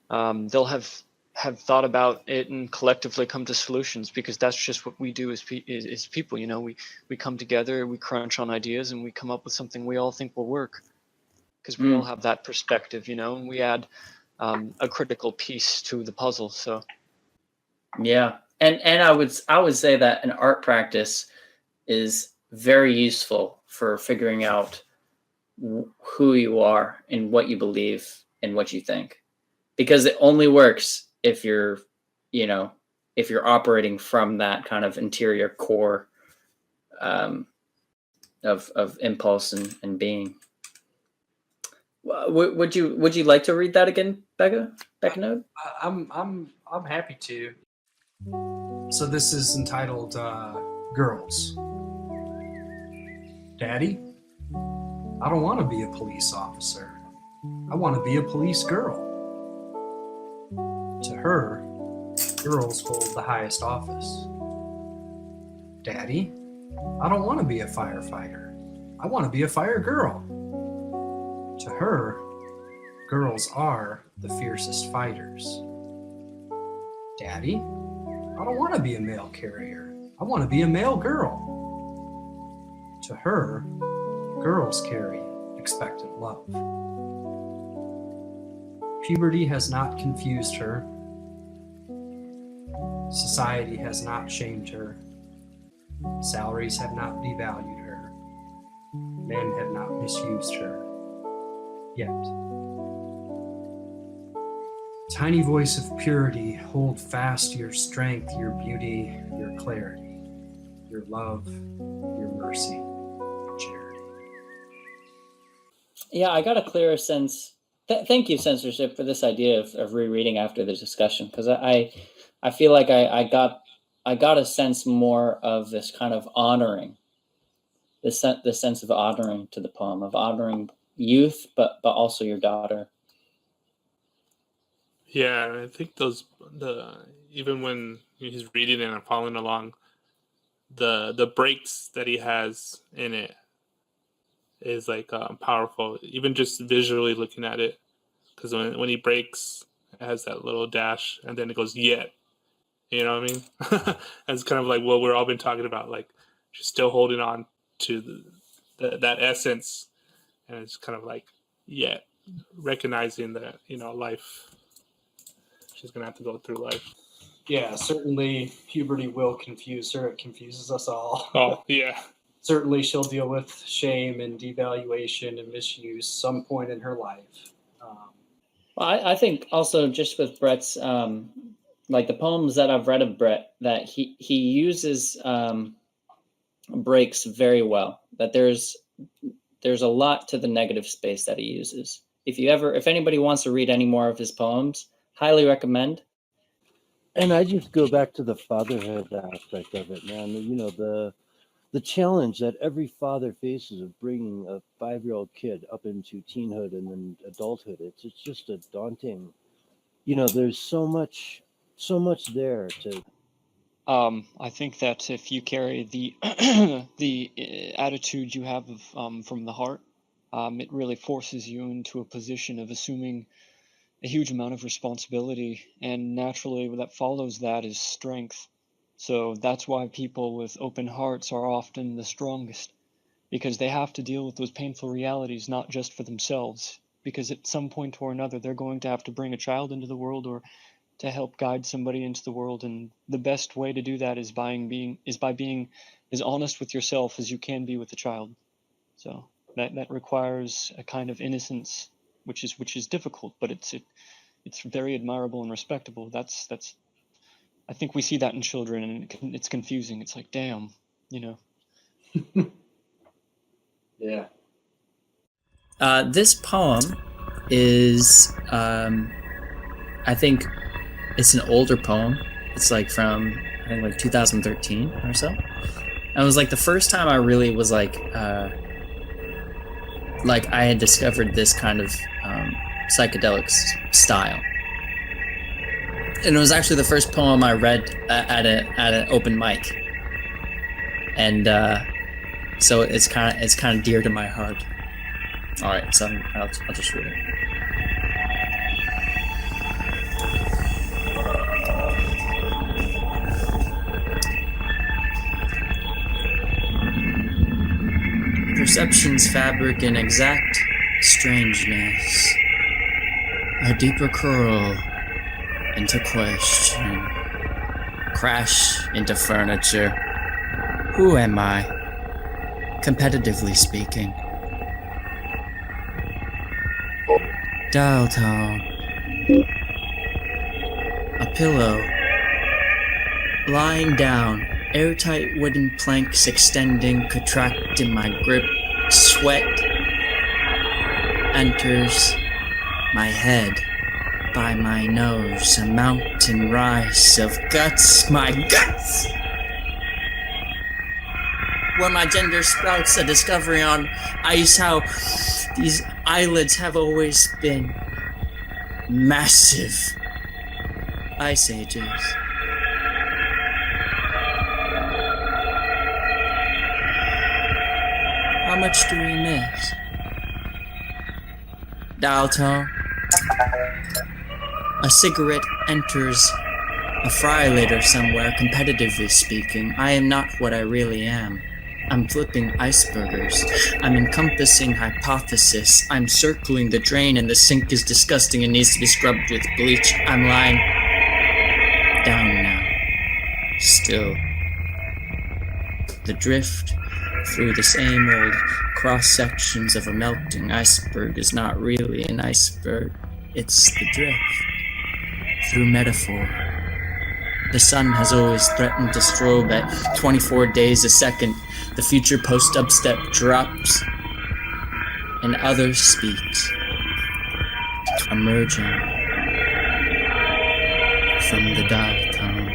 they'll have thought about it and collectively come to solutions, because that's just what we do as people. We come together, we crunch on ideas, and we come up with something we all think will work, because we all have that perspective, and we add a critical piece to the puzzle. So yeah, and I would say that an art practice is very useful for figuring out who you are and what you believe and what you think, because it only works if you're operating from that kind of interior core of impulse and being. Would you like to read that again, Becca? Becca? I'm happy to. So this is entitled Girls. Daddy, I don't want to be a police officer. I want to be a police girl. To her, girls hold the highest office. Daddy, I don't want to be a firefighter. I want to be a fire girl. To her, girls are the fiercest fighters. Daddy, I don't want to be a mail carrier. I want to be a male girl. To her, girls carry expectant love. Puberty has not confused her. Society has not shamed her. Salaries have not devalued her. Men have not misused her. Yet. Tiny voice of purity, hold fast your strength, your beauty, your clarity, your love, your mercy, charity. Yeah, I got a clearer sense. Thank you, censorship, for this idea of rereading after the discussion, because I feel like I got a sense more of this kind of honoring, the sense of honoring to the poem, of honoring youth, but also your daughter. Yeah, and I think even when he's reading it and following along, the breaks that he has in it is like powerful, even just visually looking at it, because when he breaks, it has that little dash, and then it goes yet. You know what I mean? It's kind of like what we're all been talking about, like she's still holding on to that essence, and it's kind of like yet recognizing that life. She's gonna have to go through life. Yeah, certainly puberty will confuse her. It confuses us all. Oh, yeah. Certainly she'll deal with shame and devaluation and misuse some point in her life. Well, I think also just with Brett's, like the poems that I've read of Brett, that he uses breaks very well. That there's a lot to the negative space that he uses. If anybody wants to read any more of his poems, highly recommend. And I just go back to the fatherhood aspect of it, man. The challenge that every father faces of bringing a 5-year-old kid up into teenhood and then adulthood. It's just a daunting. There's so much there to. I think that if you carry the the attitude you have from the heart, it really forces you into a position of assuming a huge amount of responsibility, and naturally that follows that is strength. So that's why people with open hearts are often the strongest, because they have to deal with those painful realities, not just for themselves, because at some point or another they're going to have to bring a child into the world or to help guide somebody into the world, and the best way to do that is by being as honest with yourself as you can be with a child. So that requires a kind of innocence, which is difficult, but it's very admirable and respectable. That's I think we see that in children, and it's confusing. It's like, damn, Yeah. This poem is, I think it's an older poem. It's like from, I think, like 2013 or so. And it was like the first time I really was like I had discovered this kind of psychedelic style. And it was actually the first poem I read at an open mic, and so it's kind of dear to my heart. All right, so I'll just read it. Perception's fabric in exact strangeness, a deeper curl into question, crash into furniture. Who am I, competitively speaking? Dial tone, a pillow, lying down, airtight wooden planks extending, contract in my grip, sweat enters my head. By my nose, a mountain rise of guts, my guts! Where my gender sprouts a discovery on ice, how these eyelids have always been massive. Ice ages. How much do we miss? Dial tone. A cigarette enters a fry later somewhere, competitively speaking. I am not what I really am. I'm flipping icebergers. I'm encompassing hypothesis. I'm circling the drain and the sink is disgusting and needs to be scrubbed with bleach. I'm lying down now. Still. the drift through the same old cross sections of a melting iceberg is not really an iceberg. It's the drift through metaphor. The sun has always threatened to strobe at 24 days a second. The future post-dubstep drops and others speaks, emerging from the dial tone.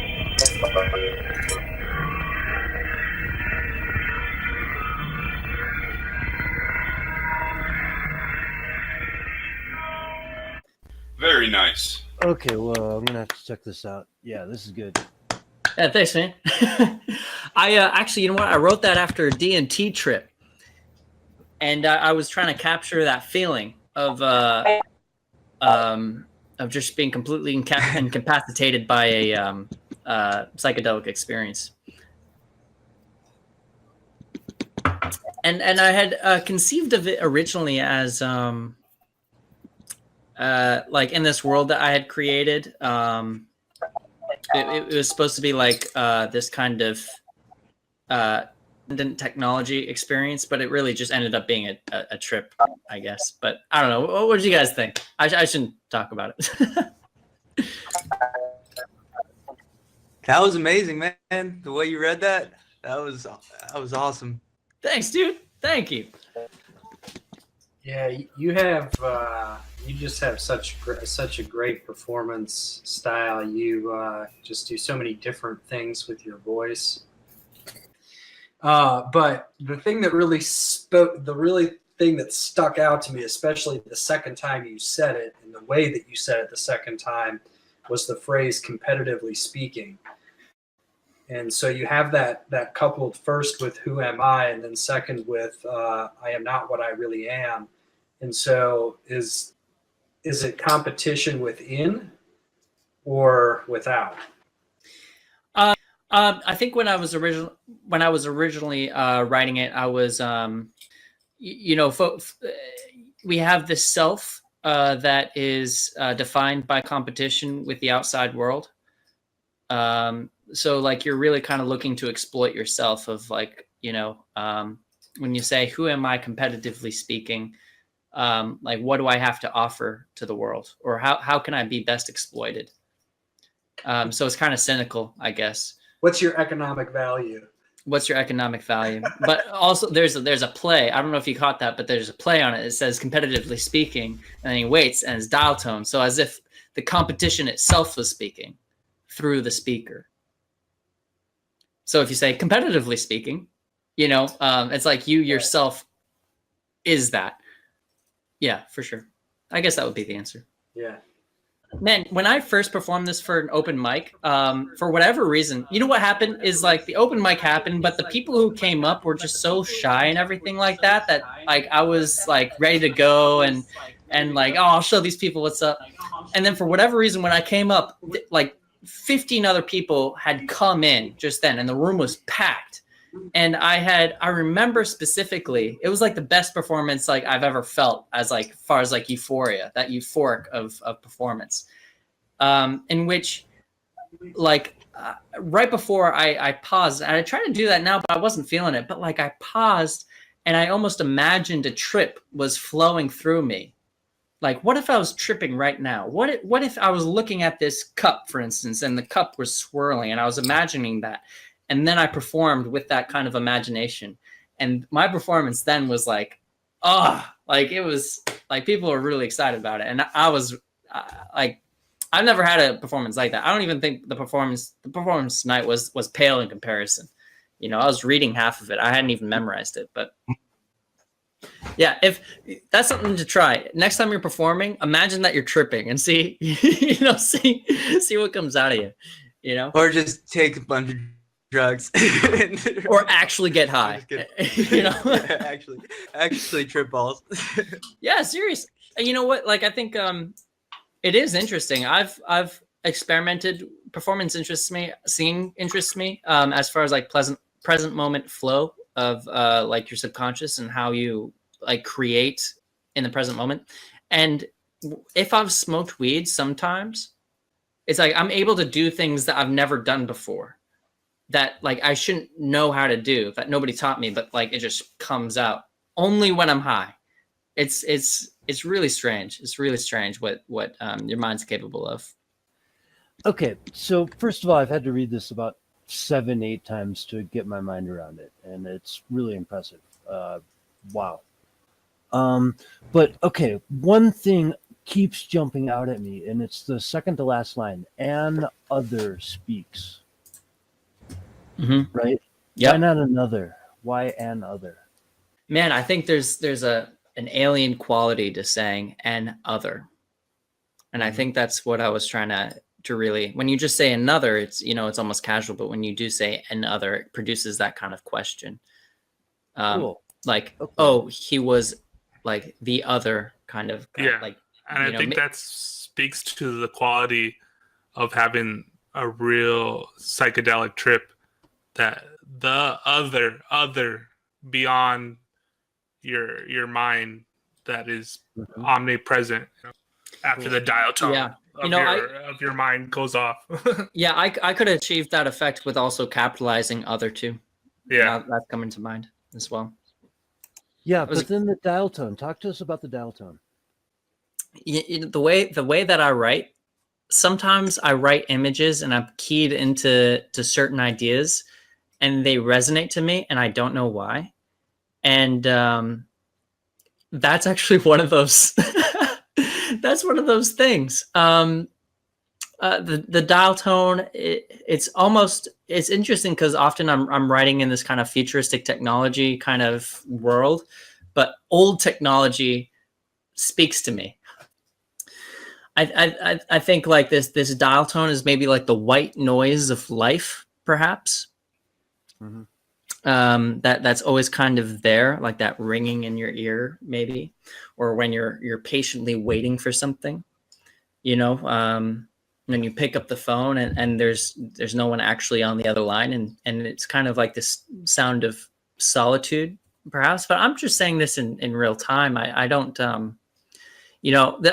Very nice. Okay, well, I'm gonna have to check this out. Yeah, this is good. Yeah, thanks, man. I actually, you know what? I wrote that after a D&T trip, and I was trying to capture that feeling of just being completely incapacitated by a psychedelic experience. And I had conceived of it originally as like in this world that I had created. It was supposed to be like this kind of technology experience, but it really just ended up being a trip, I guess. But I don't know. What did you guys think? I shouldn't talk about it. That was amazing, man. The way you read that was awesome. Thanks, dude. Thank you. Yeah, you have you just have such a great performance style. You just do so many different things with your voice. But the thing that really thing that stuck out to me, especially the second time you said it and the way that you said it the second time, was the phrase "competitively speaking." And so you have that coupled first with "Who am I?" and then second with "I am not what I really am." And so is it competition within or without? I think when I was originally writing it, I was, we have this self that is defined by competition with the outside world. So like you're really kind of looking to exploit yourself of like, when you say, who am I competitively speaking? Like, what do I have to offer to the world? Or how can I be best exploited? So it's kind of cynical, I guess. What's your economic value? What's your economic value? But also there's a play. I don't know if you caught that, but there's a play on it. It says competitively speaking, and then he waits and it's dial tone. So as if the competition itself was speaking through the speaker. So if you say competitively speaking, it's like you yourself is that. Yeah, for sure. I guess that would be the answer. Yeah. Man, when I first performed this for an open mic, for whatever reason, you know what happened is like the open mic happened, but the people who came up were just so shy and everything like that like I was like ready to go and like, oh, I'll show these people what's up. And then for whatever reason, when I came up, like 15 other people had come in just then and the room was packed. And I remember specifically, it was like the best performance like I've ever felt as like far as like euphoria, that euphoric of performance, in which like right before I paused, and I try to do that now, but I wasn't feeling it. But like I paused and I almost imagined a trip was flowing through me. Like, what if I was tripping right now? What if I was looking at this cup, for instance, and the cup was swirling and I was imagining that. And then I performed with that kind of imagination. And my performance then was like, like it was like people were really excited about it. And I was like, I've never had a performance like that. I don't even think the performance tonight was pale in comparison. I was reading half of it. I hadn't even memorized it. But yeah, if that's something to try. Next time you're performing, imagine that you're tripping and see, see what comes out of you, Or just take a bunch of drugs or actually get high. Yeah, actually trip balls. Yeah, serious. You know what? Like I think it is interesting. I've experimented. Performance interests me. Singing interests me. As far as like present moment flow of like your subconscious and how you like create in the present moment. And if I've smoked weed, sometimes it's like I'm able to do things that I've never done before. that like I shouldn't know how to do, that nobody taught me, but like it just comes out only when I'm high. It's really strange. It's really strange what your mind's capable of. Okay, so first of all, I've had to read this about 7, 8 times to get my mind around it, and it's really impressive. Wow. But okay, one thing keeps jumping out at me, and it's the second to last line. "An other speaks." Mm-hmm. Right? Yep. Why not another? Why an other? Man, I think there's an alien quality to saying "an other," and I think that's what I was trying to really. When you just say "another," it's it's almost casual, but when you do say "an other," it produces that kind of question. Cool. Like, Okay. oh, he was like the other kind of guy. Yeah. Like, And I think that speaks to the quality of having a real psychedelic trip, that the other beyond your mind that is omnipresent after the dial tone Yeah. of your mind goes off. Yeah, I could achieve that effect with also capitalizing other too. Yeah. That's coming to mind as well. Yeah, but then the dial tone. Talk to us about the dial tone. The way that I write, sometimes I write images and I'm keyed into certain ideas, and they resonate to me, and I don't know why. And that's actually one of those. That's one of those things. The dial tone, it's interesting because often I'm writing in this kind of futuristic technology kind of world, but old technology speaks to me. I think like this dial tone is maybe like the white noise of life, perhaps. That's always kind of there, like that ringing in your ear, maybe, or when you're patiently waiting for something, when you pick up the phone and there's no one actually on the other line, and it's kind of like this sound of solitude, perhaps. But I'm just saying this in real time. I don't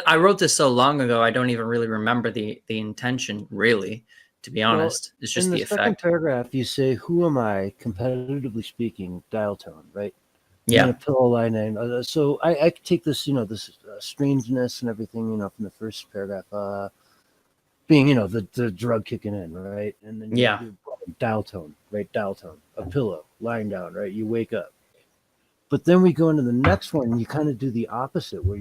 I wrote this so long ago, I don't even really remember the intention, really, to be honest. It's just in the the second effect. paragraph, you say, "Who am I, competitively speaking?" Dial tone, right? Yeah. And a pillow line name. So I take this, this strangeness and everything, from the first paragraph, being, the drug kicking in, right? And then you dial tone, right? Dial tone, a pillow lying down, right? You wake up. But then we go into the next one, and you kind of do the opposite, where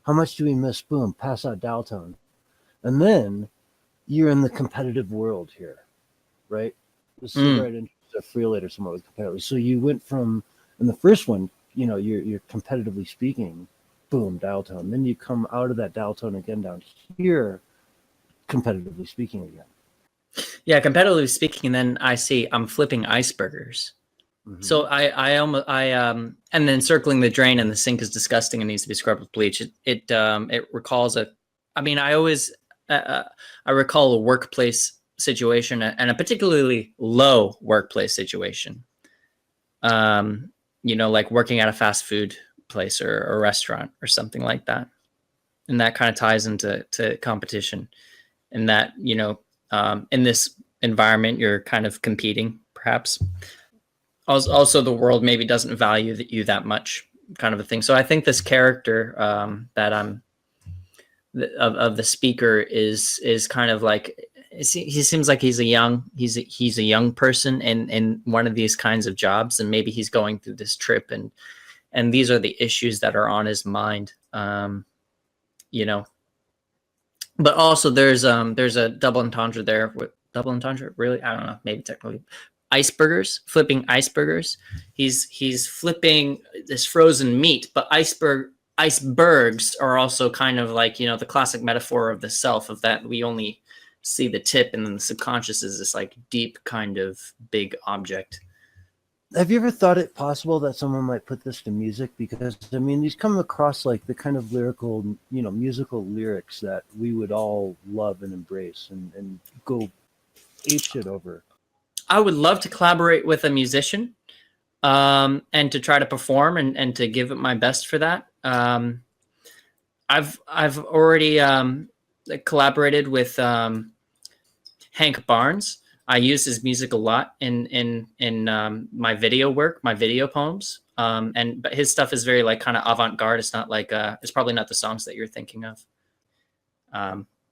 how much do we miss? Boom, pass out dial tone. And then you're in the competitive world here, right? This is right into a free later somewhat with competitive. So you went from, in the first one, you're competitively speaking, boom, dial tone. Then you come out of that dial tone again down here, competitively speaking again. Yeah, competitively speaking, and then I see I'm flipping icebergers. So and then circling the drain and the sink is disgusting and needs to be scrubbed with bleach. It recalls I recall a workplace situation, and a particularly low workplace situation. Like working at a fast food place or a restaurant or something like that. And that kind of ties into competition, and that, in this environment, you're kind of competing, perhaps. Also, the world maybe doesn't value you that much, kind of a thing. So I think this character that of the speaker is kind of like, he seems like he's a young person in one of these kinds of jobs, and maybe he's going through this trip, and these are the issues that are on his mind, But also there's a double entendre there. Double entendre, really? I don't know. Maybe technically. Flipping icebergers. He's flipping this frozen meat, but icebergs are also kind of like, the classic metaphor of the self, of that we only see the tip, and then the subconscious is this like deep kind of big object. Have you ever thought it possible that someone might put this to music? Because these come across like the kind of lyrical, musical lyrics that we would all love and embrace and go apeshit over. I would love to collaborate with a musician, and to try to perform and to give it my best for that. I've already collaborated with Hank Barnes I use his music a lot in my video work, my video poems. But his stuff is very like kind of avant-garde. It's not like it's probably not the songs that you're thinking of.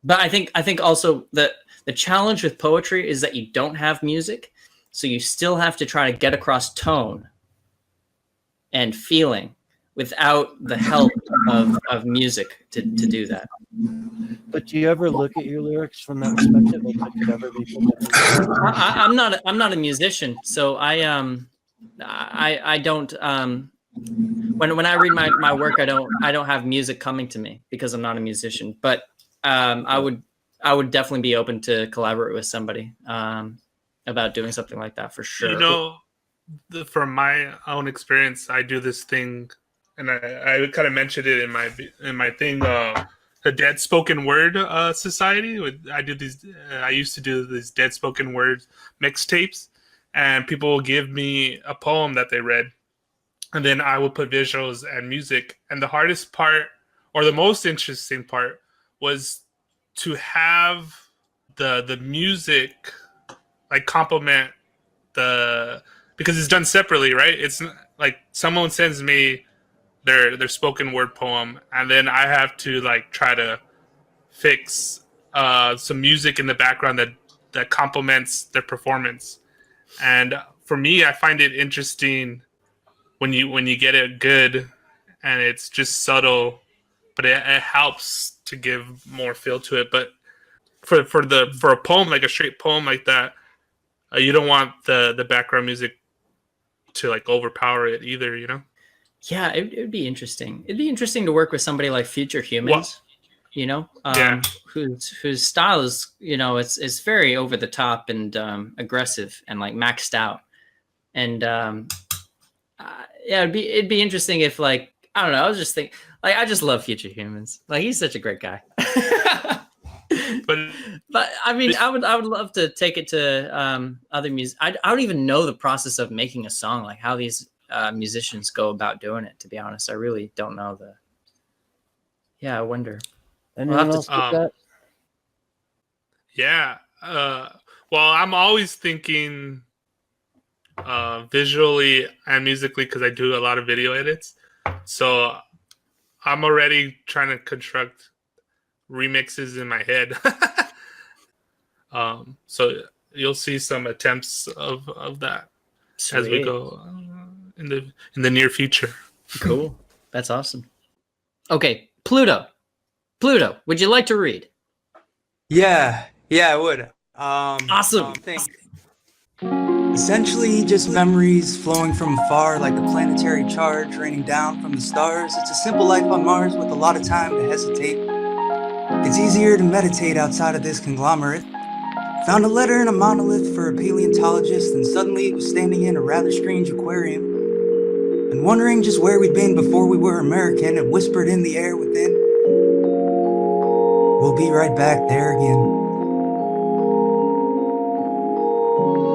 But I think also that the challenge with poetry is that you don't have music, so you still have to try to get across tone and feeling without the help of music to do that. But do you ever look at your lyrics from that perspective? Like, it could ever be put into I'm not a musician, so I don't when I read my work, I don't have music coming to me because I'm not a musician. But I would definitely be open to collaborate with somebody about doing something like that for sure. You know, from my own experience, I do this thing, and I kind of mentioned it in my thing, the Dead Spoken Word Society. I used to do these Dead Spoken Word mixtapes, and people will give me a poem that they read, and then I would put visuals and music. And the hardest part, or the most interesting part, was to have the music like complement because it's done separately, right? It's like someone sends me their spoken word poem, and then I have to like try to fix some music in the background that complements their performance. And for me, I find it interesting when you get it good and it's just subtle, but it helps to give more feel to it. But for a poem, like a straight poem like that, you don't want the background music to like overpower it either, you know? Yeah, it would be interesting. It'd be interesting to work with somebody like Future Humans, you know, whose style is, you know, it's very over the top and aggressive and like maxed out. And yeah, it'd be interesting if like, I don't know, I was just thinking, like, I just love Future Humans. Like, he's such a great guy. But I mean, I would love to take it to other music. I don't even know the process of making a song, like how these musicians go about doing it. To be honest, I really don't know the. Yeah, I wonder. Anyone else with that? Yeah. Well, I'm always thinking visually and musically because I do a lot of video edits. So I'm already trying to construct remixes in my head. So you'll see some attempts of that. Sweet. As we go in the near future. Cool. That's awesome. Okay, Pluto, would you like to read? Yeah, I would. Awesome. Essentially, just memories flowing from afar like a planetary charge raining down from the stars. It's a simple life on Mars with a lot of time to hesitate. It's easier to meditate outside of this conglomerate. Found a letter in a monolith for a paleontologist, and suddenly was standing in a rather strange aquarium. And wondering just where we'd been before we were American, and whispered in the air within, "We'll be right back there again.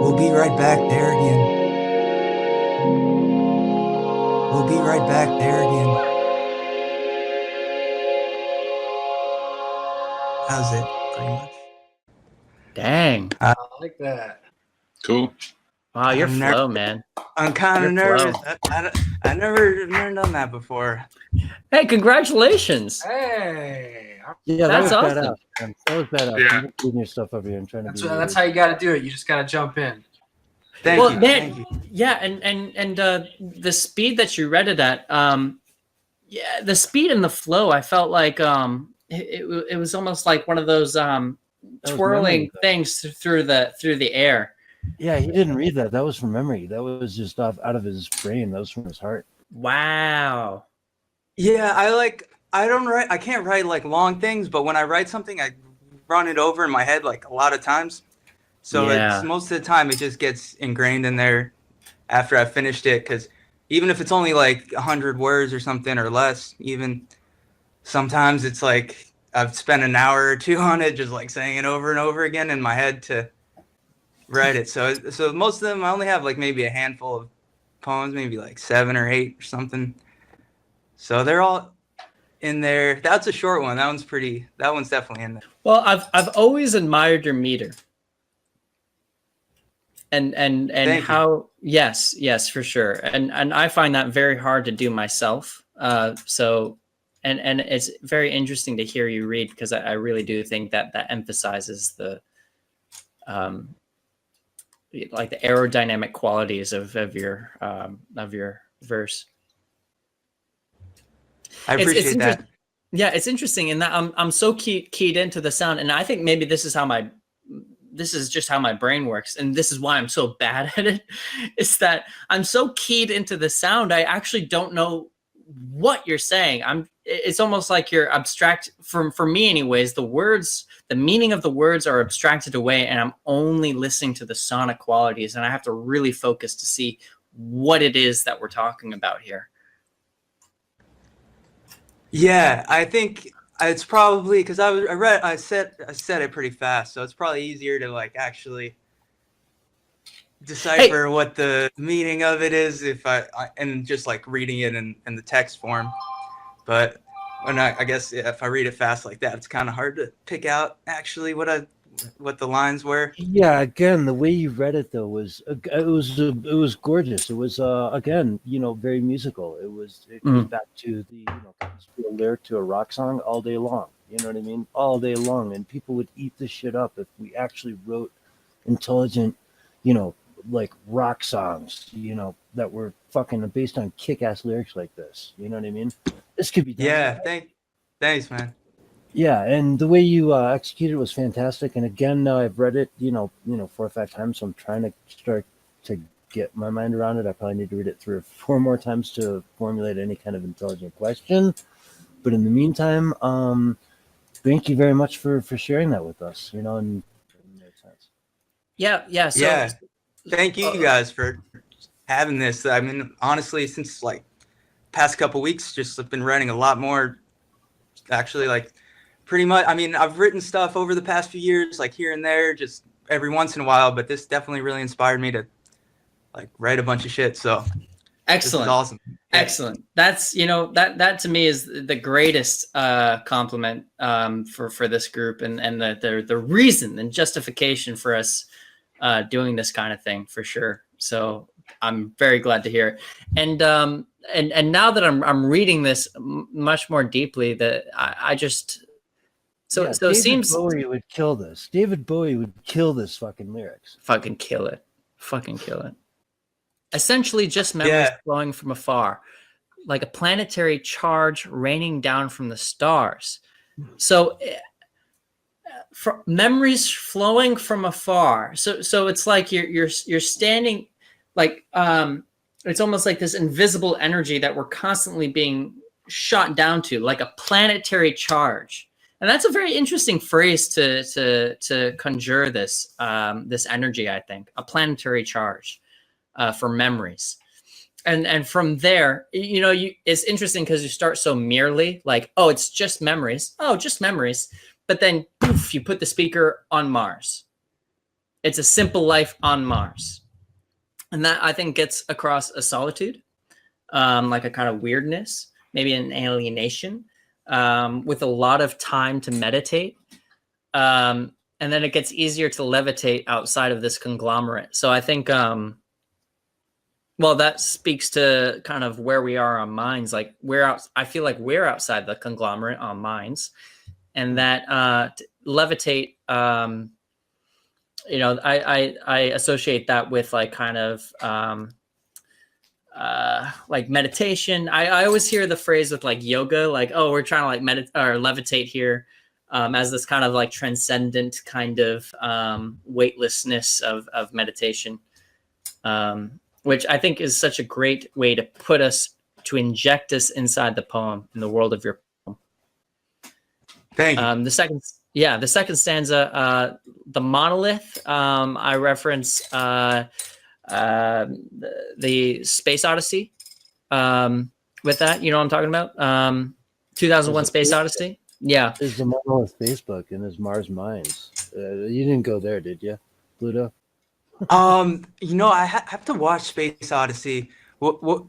We'll be right back there again. We'll be right back there again." How's it, pretty much? Dang. I like that. Cool. Wow, you're flow, man. I'm kind of nervous. I never done that before. Hey, congratulations. Hey. Yeah, that's that was awesome. badass, man. That was badass. Yeah. You're reading your stuff over here and trying to be. That's how you got to do it. You just got to jump in. Thank you. Man, yeah, and the speed that you read it at, yeah, the speed and the flow, I felt like it was almost like one of those twirling things through the air. Yeah, he didn't read that. That was from memory. That was just out of his brain. That was from his heart. Wow. Yeah, I can't write like long things, but when I write something, I run it over in my head like a lot of times. So it's, most of the time it just gets ingrained in there after I've finished it. Because even if it's only like 100 words or something or less, even sometimes it's like I've spent an hour or two on it, just like saying it over and over again in my head to write it. So most of them, I only have like maybe a handful of poems, maybe like 7 or 8 or something. So they're all in there. That's a short one. That one's definitely in there. Well, I've always admired your meter. and how yes, for sure. And I find that very hard to do myself. So and it's very interesting to hear you read, because I really do think that emphasizes the like the aerodynamic qualities of your verse. I appreciate that. Yeah, it's interesting in that I'm so keyed into the sound, and I think maybe this is just how my brain works, and this is why I'm so bad at it. Is that I'm so keyed into the sound, I actually don't know what you're saying. It's almost like you're abstract for me anyways. The words, the meaning of the words are abstracted away, and I'm only listening to the sonic qualities, and I have to really focus to see what it is that we're talking about here. Yeah, I think it's probably because I said it pretty fast, so it's probably easier to like actually decipher what the meaning of it is if I and just like reading it in the text form. But when I guess if I read it fast like that, it's kind of hard to pick out actually what the lines were. Yeah, again, the way you read it though was gorgeous. It was again, very musical. It goes back to the a lyric to a rock song all day long. You know what I mean? All day long, and people would eat this shit up if we actually wrote intelligent, like rock songs, that were fucking based on kick-ass lyrics like this. You know what I mean? This could be done. Yeah, thanks, man. Yeah, and the way you executed was fantastic. And again, I've read it, 4 or 5 times, so I'm trying to start to get my mind around it. I probably need to read it 3 or 4 more times to formulate any kind of intelligent question. But in the meantime, thank you very much for sharing that with us. In that sense. Yeah. So, yeah, thank you guys for having this. I mean, honestly, since like past couple weeks, just have been writing a lot more. Actually, like. Pretty much. I mean, I've written stuff over the past few years, like here and there, just every once in a while. But this definitely really inspired me to, like, write a bunch of shit. So, excellent, this is awesome. Excellent. That's that to me is the greatest compliment for this group and the reason and justification for us doing this kind of thing for sure. So I'm very glad to hear it. And now that I'm reading this much more deeply, that I just. So it seems Bowie would kill this. David Bowie would kill this fucking lyrics. Fucking kill it. Essentially just memories flowing from afar, like a planetary charge raining down from the stars. So memories flowing from afar. So it's like you're standing like it's almost like this invisible energy that we're constantly being shot down to, like a planetary charge. And that's a very interesting phrase to conjure this this energy. I think a planetary charge for memories, and from there, it's interesting because you start so merely like, oh, it's just memories. Oh, just memories. But then, poof, you put the speaker on Mars. It's a simple life on Mars, and that I think gets across a solitude, like a kind of weirdness, maybe an alienation. With a lot of time to meditate. And then it gets easier to levitate outside of this conglomerate. So I think, that speaks to kind of where we are on minds. Like I feel like we're outside the conglomerate on minds, and that levitate, I associate that with like kind of, like meditation. I always hear the phrase with like yoga, like, oh, we're trying to like meditate or levitate here, as this kind of like transcendent kind of weightlessness of meditation, which I think is such a great way to inject us inside the poem, in the world of your poem. Thank you. The second stanza, the monolith, I reference the Space Odyssey with that, what I'm talking about? 2001 Space Odyssey. Yeah. There's the monolith Facebook and there's Mars Mines. You didn't go there, did you, Pluto? I have to watch Space Odyssey. What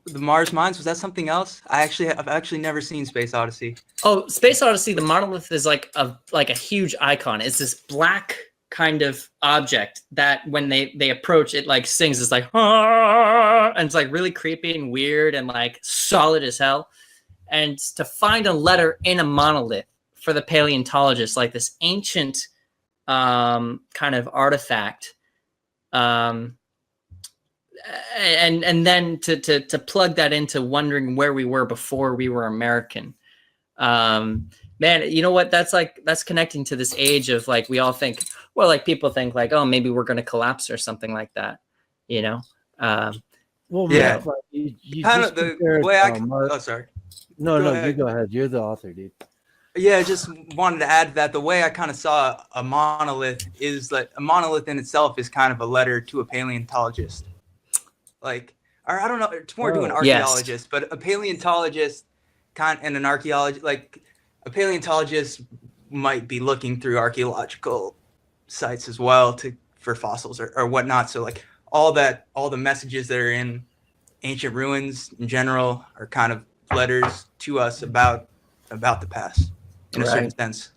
the Mars Mines, was that something else? I've actually never seen Space Odyssey. Oh, Space Odyssey, the monolith is like a huge icon. It's this black kind of object that when they approach it, like sings, it's like, "Ah," and it's like really creepy and weird and like solid as hell. And to find a letter in a monolith for the paleontologist, like this ancient kind of artifact, and then to plug that into wondering where we were before we were American. Man, you know what? That's connecting to this age of like, we all think, well, like people think like, oh, maybe we're going to collapse or something like that, you know? Well, Yeah. Matt, you Kind just of the compared, way Mark. oh, sorry. No, Go no, ahead. you go ahead. You're the author, dude. Yeah, I just wanted to add that the way I kind of saw a monolith is that a monolith in itself is kind of a letter to a paleontologist. Like, or I don't know, it's more to an archaeologist, but a paleontologist and an archaeologist, like a paleontologist might be looking through archaeological sites as well for fossils or whatnot. So like all the messages that are in ancient ruins in general are kind of letters to us about the past in a certain sense.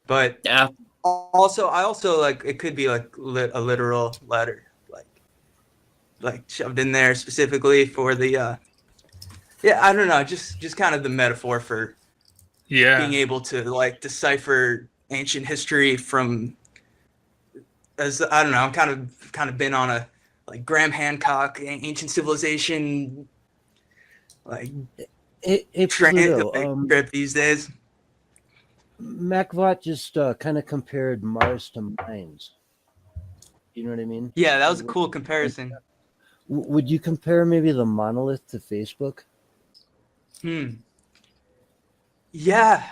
But yeah, also I also like it could be like a literal letter, like shoved in there specifically for the I don't know, just kind of the metaphor for being able to like decipher ancient history from, as I don't know, I'm kind of been on a like Graham Hancock ancient civilization like trip these days. MacVot just kind of compared Mars to mines. You know what I mean? Yeah, that was a cool comparison. Would you compare maybe the monolith to Facebook? Yeah.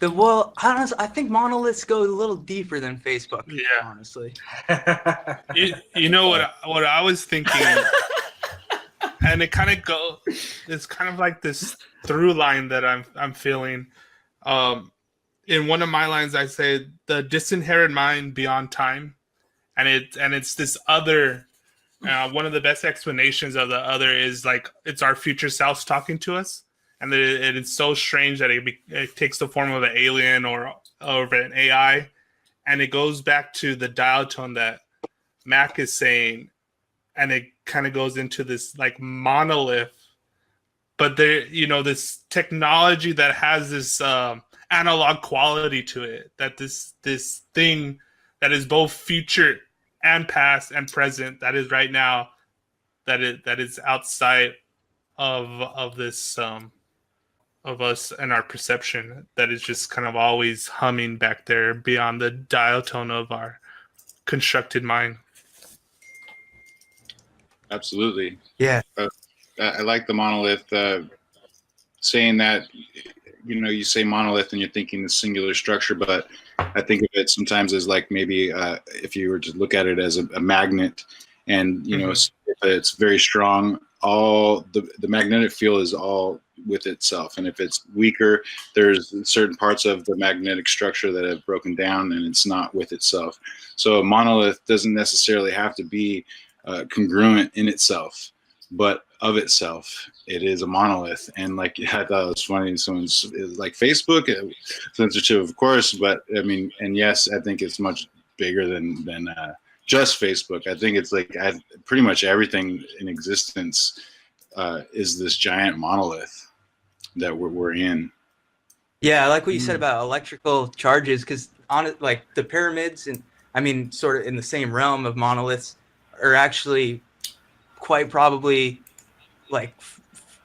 I think monoliths go a little deeper than Facebook. Yeah. Honestly. You know what I was thinking, and it kind of it's kind of like this through line that I'm feeling. In one of my lines, I say the disinherited mind beyond time, and it's this other. One of the best explanations of the other is like it's our future selves talking to us, and it's so strange that it takes the form of an alien or an AI, and it goes back to the dial tone that Mac is saying, and it kind of goes into this like monolith, but there, this technology that has this analog quality to it, that this thing that is both future and past and present, that is right now, that is outside of this of us and our perception, that is just kind of always humming back there beyond the dial tone of our constructed mind. Absolutely. Yeah. I like the monolith, saying that, you say monolith and you're thinking the singular structure, but I think of it sometimes as like maybe if you were to look at it as a magnet, and if it's very strong, all the magnetic field is all with itself, and if it's weaker, there's certain parts of the magnetic structure that have broken down and it's not with itself. So a monolith doesn't necessarily have to be congruent in itself, but of itself, it is a monolith. And like, I thought it was funny, someone's like Facebook, censorship, of course, but I mean, and yes, I think it's much bigger than just Facebook. I think it's like pretty much everything in existence is this giant monolith that we're in. Yeah, I like what you said about electrical charges, because like the pyramids, and I mean, sort of in the same realm of monoliths, are actually quite probably like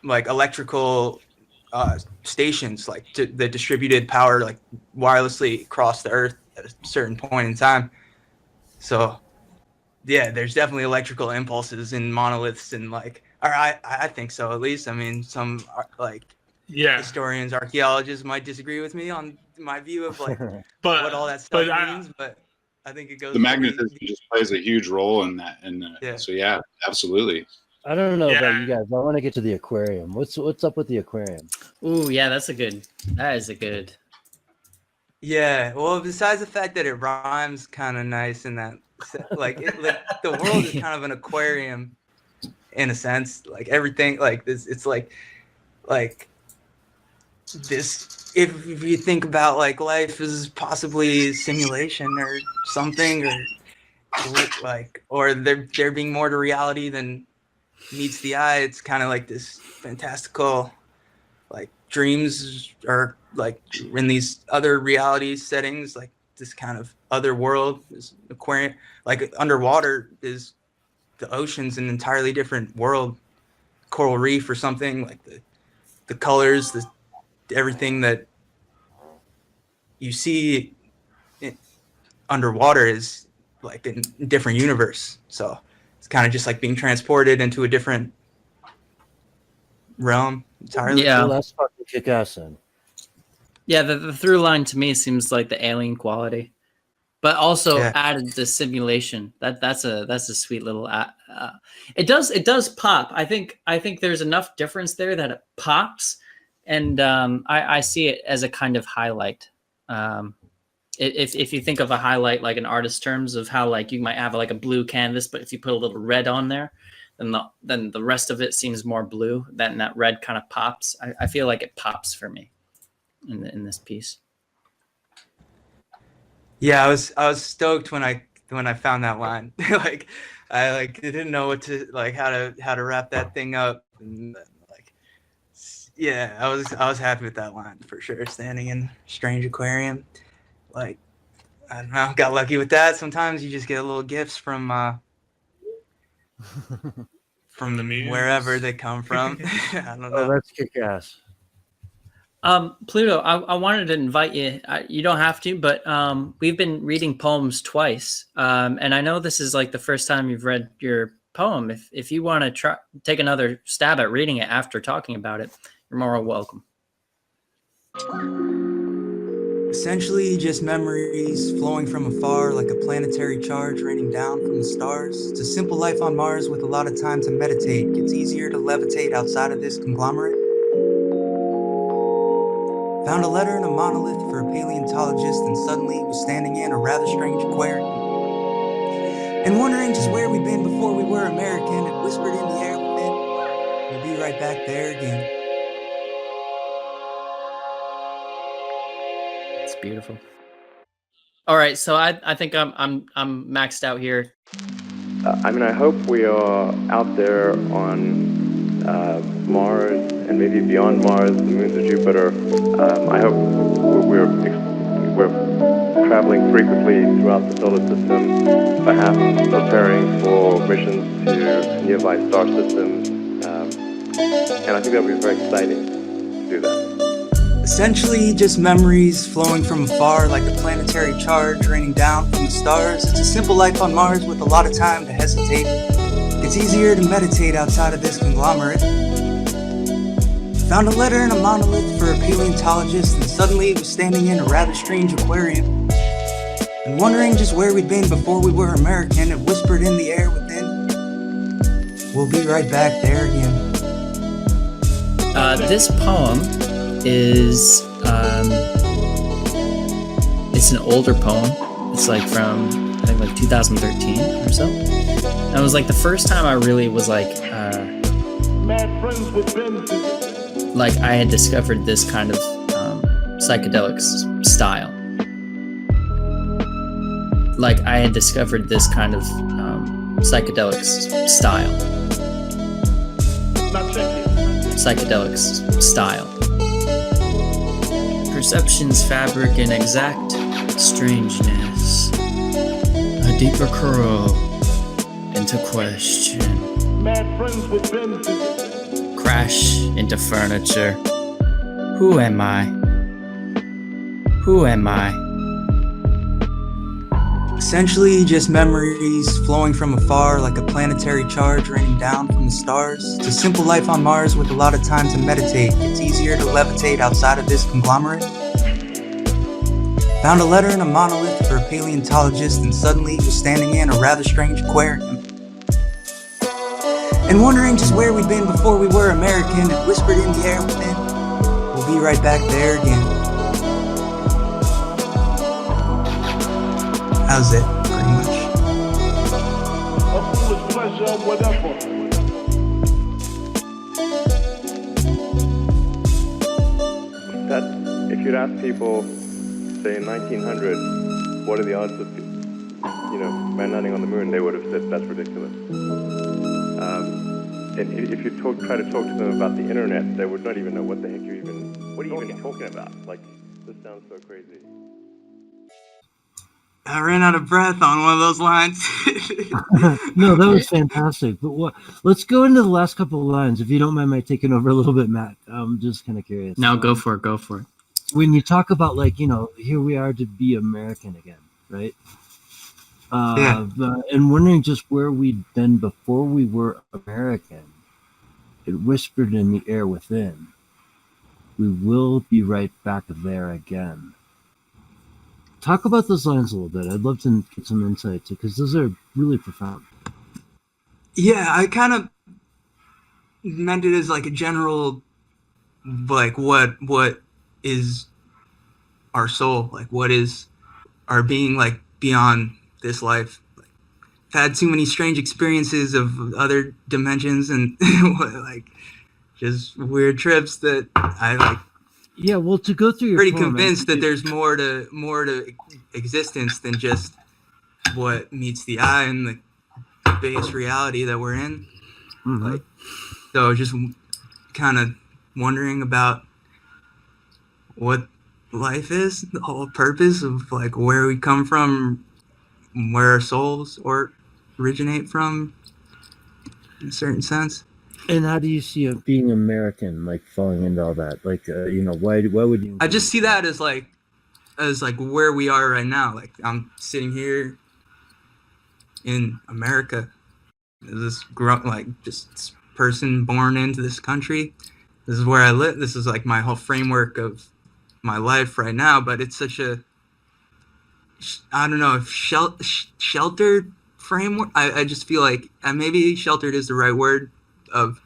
electrical stations, like the distributed power, like wirelessly across the earth at a certain point in time. So yeah, there's definitely electrical impulses in monoliths, and like, or I think so, at least. I mean, some like historians, archaeologists might disagree with me on my view of like what all that stuff means, but I think it goes. The magnetism just plays a huge role in that, and so yeah, absolutely. I don't know about you guys. I want to get to the aquarium. What's up with the aquarium? Ooh, yeah, that is a good. Yeah, well, besides the fact that it rhymes kind of nice, and that like the world is kind of an aquarium in a sense. Like everything, like this, it's like this if you think about like life is possibly a simulation or something, or like, or there being more to reality than meets the eye, it's kind of like this fantastical, like dreams, or like in these other reality settings, like this kind of other world, this aquarium, like underwater is the ocean's an entirely different world, coral reef or something, like the colors, everything that you see underwater is like in a different universe. So it's kind of just like being transported into a different realm entirely. Yeah. Well, that's fucking kick-ass then. Yeah, the through line to me seems like the alien quality, but also Yeah. added the simulation. That's a sweet little. It does pop. I think there's enough difference there that it pops, and I see it as a kind of highlight. If you think of a highlight like in artist terms of how like you might have like a blue canvas, but if you put a little red on there, then the rest of it seems more blue. Then that red kind of pops. I feel like it pops for me in this piece. Yeah, I was stoked when I found that line. Like I didn't know what to like how to wrap that thing up, and like yeah, I was happy with that line for sure. Standing in strange aquarium, like I don't know, got lucky with that. Sometimes you just get little gifts from the muse. wherever they come from. I don't know. Oh, that's kick-ass. Pluto, I wanted to invite you. You don't have to, but we've been reading poems twice, and I know this is like the first time you've read your poem. If you want to take another stab at reading it after talking about it, you're more welcome. Essentially just memories flowing from afar like a planetary charge raining down from the stars. It's a simple life on Mars with a lot of time to meditate. It's easier to levitate outside of this conglomerate. Found a letter in a monolith for a paleontologist, and suddenly was standing in a rather strange aquarium. And wondering just where we'd been before we were American, it whispered in the air within, we'll be right back there again. It's beautiful. All right, so I think I'm maxed out here. I mean, I hope we are out there on Mars and maybe beyond Mars, the moons of Jupiter. I hope we're traveling frequently throughout the solar system, perhaps preparing for missions to nearby star systems, and I think that would be very exciting to do that. Essentially just memories flowing from afar like a planetary charge raining down from the stars. It's a simple life on Mars with a lot of time to hesitate. It's easier to meditate outside of this conglomerate. Found a letter in a monolith for a paleontologist, and suddenly was standing in a rather strange aquarium. And wondering just where we'd been before we were American, it whispered in the air within, we'll be right back there again. This poem is it's an older poem. It's like from I think like 2013 or so. And it was like the first time I really was like I had discovered this kind of psychedelic style. Like I had discovered this kind of psychedelic style. Psychedelic style. Perception's fabric and exact strangeness. A deeper curl into question. Crash into furniture. Who am I? Who am I? Essentially just memories flowing from afar like a planetary charge raining down from the stars. It's a simple life on Mars with a lot of time to meditate. It's easier to levitate outside of this conglomerate. Found a letter in a monolith for a paleontologist, and suddenly was standing in a rather strange aquarium. And wondering just where we'd been before we were American, it whispered in the air within, we'll be right back there again. How's it, pretty much? A foolish pleasure, whatever. That if you'd ask people, say in 1900, what are the odds of man landing on the moon, they would have said that's ridiculous. And if you try to talk to them about the internet, they would not even know what the heck what are you even talking about? Like, this sounds so crazy. I ran out of breath on one of those lines. No, that was fantastic. But let's go into the last couple of lines, if you don't mind my taking over a little bit, Matt. I'm just kind of curious. No, go for it. Go for it. When you talk about, like, here we are to be American again, right? Yeah. And wondering just where we'd been before we were American. It whispered in the air within. We will be right back there again. Talk about those lines a little bit. I'd love to get some insight too, because those are really profound. Yeah, I kind of meant it as like a general, like what is our soul, like what is our being, like beyond this life. I've had too many strange experiences of other dimensions and like just weird trips that I like. Yeah, well, to go through your pretty poem, convinced that there's more to existence than just what meets the eye and the base reality that we're in. Mm-hmm. Like, so just kind of wondering about what life is, the whole purpose of like where we come from, where our souls originate from, in a certain sense. And how do you see it being American, like falling into all that? Like, why would you? I just see that as like where we are right now. Like I'm sitting here in America, this this person born into this country. This is where I live. This is like my whole framework of my life right now. But it's such a, I don't know if sheltered framework. I just feel like maybe sheltered is the right word, of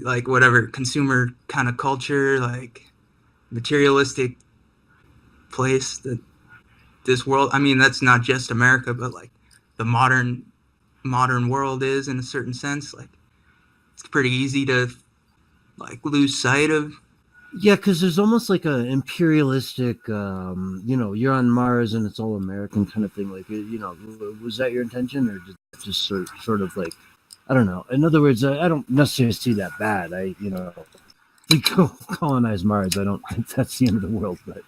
like whatever consumer kind of culture, like materialistic place that this world, I mean, that's not just America, but like the modern world is, in a certain sense. Like it's pretty easy to like lose sight of. Yeah, because there's almost like a imperialistic, you're on Mars and it's all American kind of thing. Like, was that your intention, or just sort of like, I don't know. In other words, I don't necessarily see that bad. We colonize Mars. I don't think that's the end of the world, but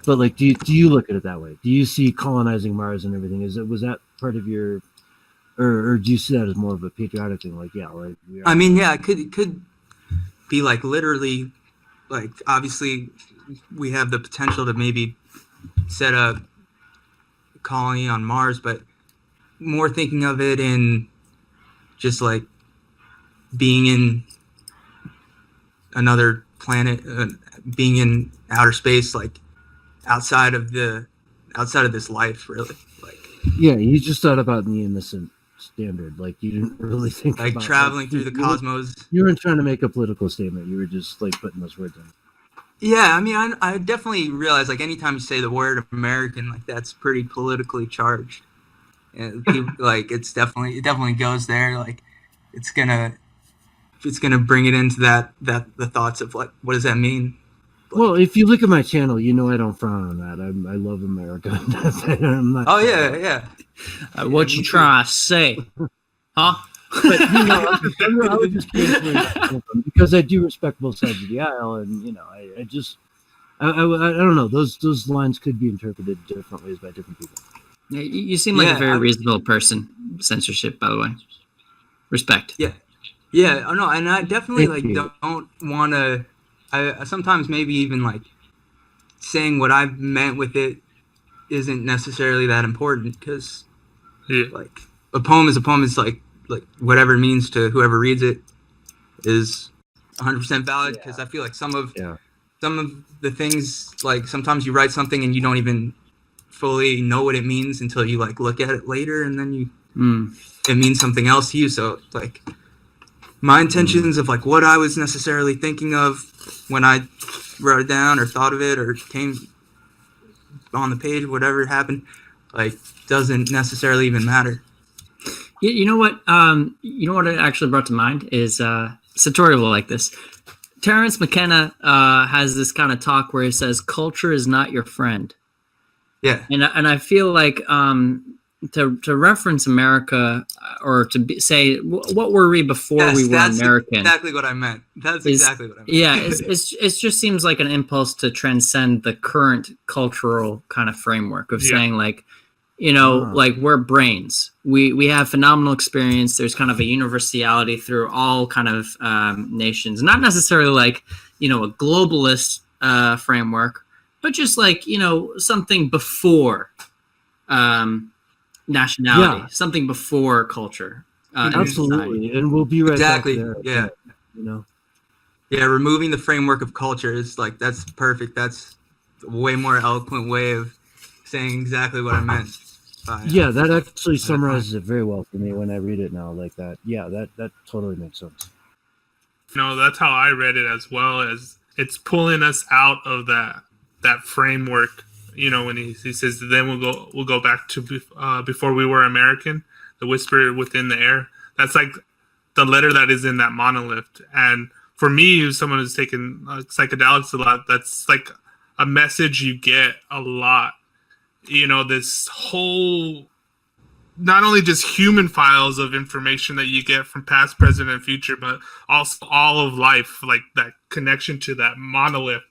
like, do you look at it that way? Do you see colonizing Mars and everything? Was that part of your, or do you see that as more of a patriotic thing? Like, yeah, like I mean, yeah, it could be like literally, like obviously we have the potential to maybe set a colony on Mars, but more thinking of it in just like being in another planet, being in outer space, like outside of this life, really. Like, yeah, you just thought about the innocent standard. Like, you didn't really think like about traveling through the cosmos. You weren't trying to make a political statement. You were just like putting those words in. Yeah, I mean, I definitely realize, like, anytime you say the word American, like, that's pretty politically charged. And people, like, it definitely goes there. Like, it's gonna bring it into the thoughts of like, what does that mean? Like, well, if you look at my channel, I don't frown on that. I love America. I'm not. Oh yeah. What you try to say, huh? But I was just curious because I do respect both sides of the aisle, and I don't know. Those lines could be interpreted different ways by different people. You seem like a very reasonable person. Censorship, by the way. Respect. Yeah. Oh no, and I definitely don't want to. I sometimes maybe even like saying what I've meant with it isn't necessarily that important, because like a poem is a poem. It's like whatever it means to whoever reads it is 100% valid, because I feel like some of the things, like sometimes you write something and you don't even fully know what it means until you like look at it later, and then it means something else to you. So like my intentions of like what I was necessarily thinking of when I wrote it down or thought of it or came on the page, whatever happened, like doesn't necessarily even matter. You know what? It actually brought to mind is Satori will like this. Terrence McKenna has this kind of talk where he says culture is not your friend. Yeah. And I feel like to reference America or to say what were we before we were American. Exactly what I meant. That's exactly what I meant. Yeah, it just seems like an impulse to transcend the current cultural kind of framework of saying like, like we're brains. We have phenomenal experience. There's kind of a universality through all kind of nations, not necessarily like, a globalist framework, but just like, something before nationality, something before culture. Absolutely. And we'll be right back there. Yeah. Yeah, removing the framework of culture is like, that's perfect. That's a way more eloquent way of saying exactly what I meant. That actually summarizes it very well for me when I read it now like that. Yeah, that totally makes sense. That's how I read it as well, as it's pulling us out of that framework. When he says, then we'll go back to before we were American, the whisper within the air. That's like the letter that is in that monolith. And for me, as someone who's taken psychedelics a lot, that's like a message you get a lot. This whole, not only just human files of information that you get from past, present, and future, but also all of life, like that connection to that monolith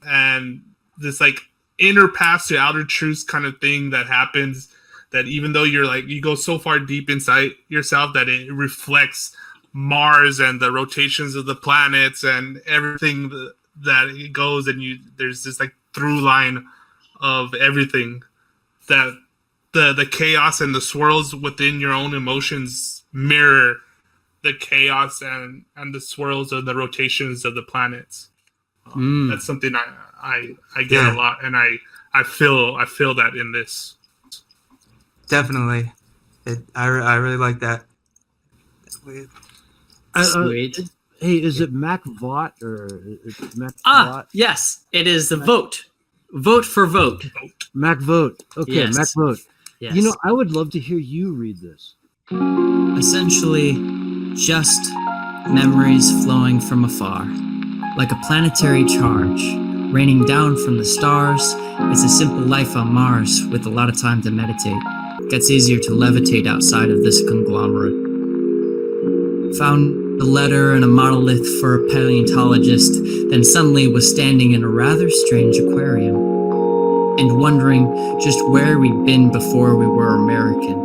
and this like inner past to outer truths kind of thing that happens, that even though you're like, you go so far deep inside yourself that it reflects Mars and the rotations of the planets and everything that it goes, and there's this like through line of everything, that the chaos and the swirls within your own emotions mirror the chaos and the swirls of the rotations of the planets. That's something I get a lot, and I feel that in this. Definitely, I really like that. Sweet. Hey, is it Mac Vaught or Mac Vaught? Yes, it is the vote. Vote for vote. Mac Vote. Okay, yes. Mac Vote. Yes. I would love to hear you read this. Essentially, just memories flowing from afar, like a planetary charge, raining down from the stars. It's a simple life on Mars with a lot of time to meditate. Gets easier to levitate outside of this conglomerate. Found a letter and a monolith for a paleontologist, then suddenly was standing in a rather strange aquarium and wondering just where we'd been before we were American.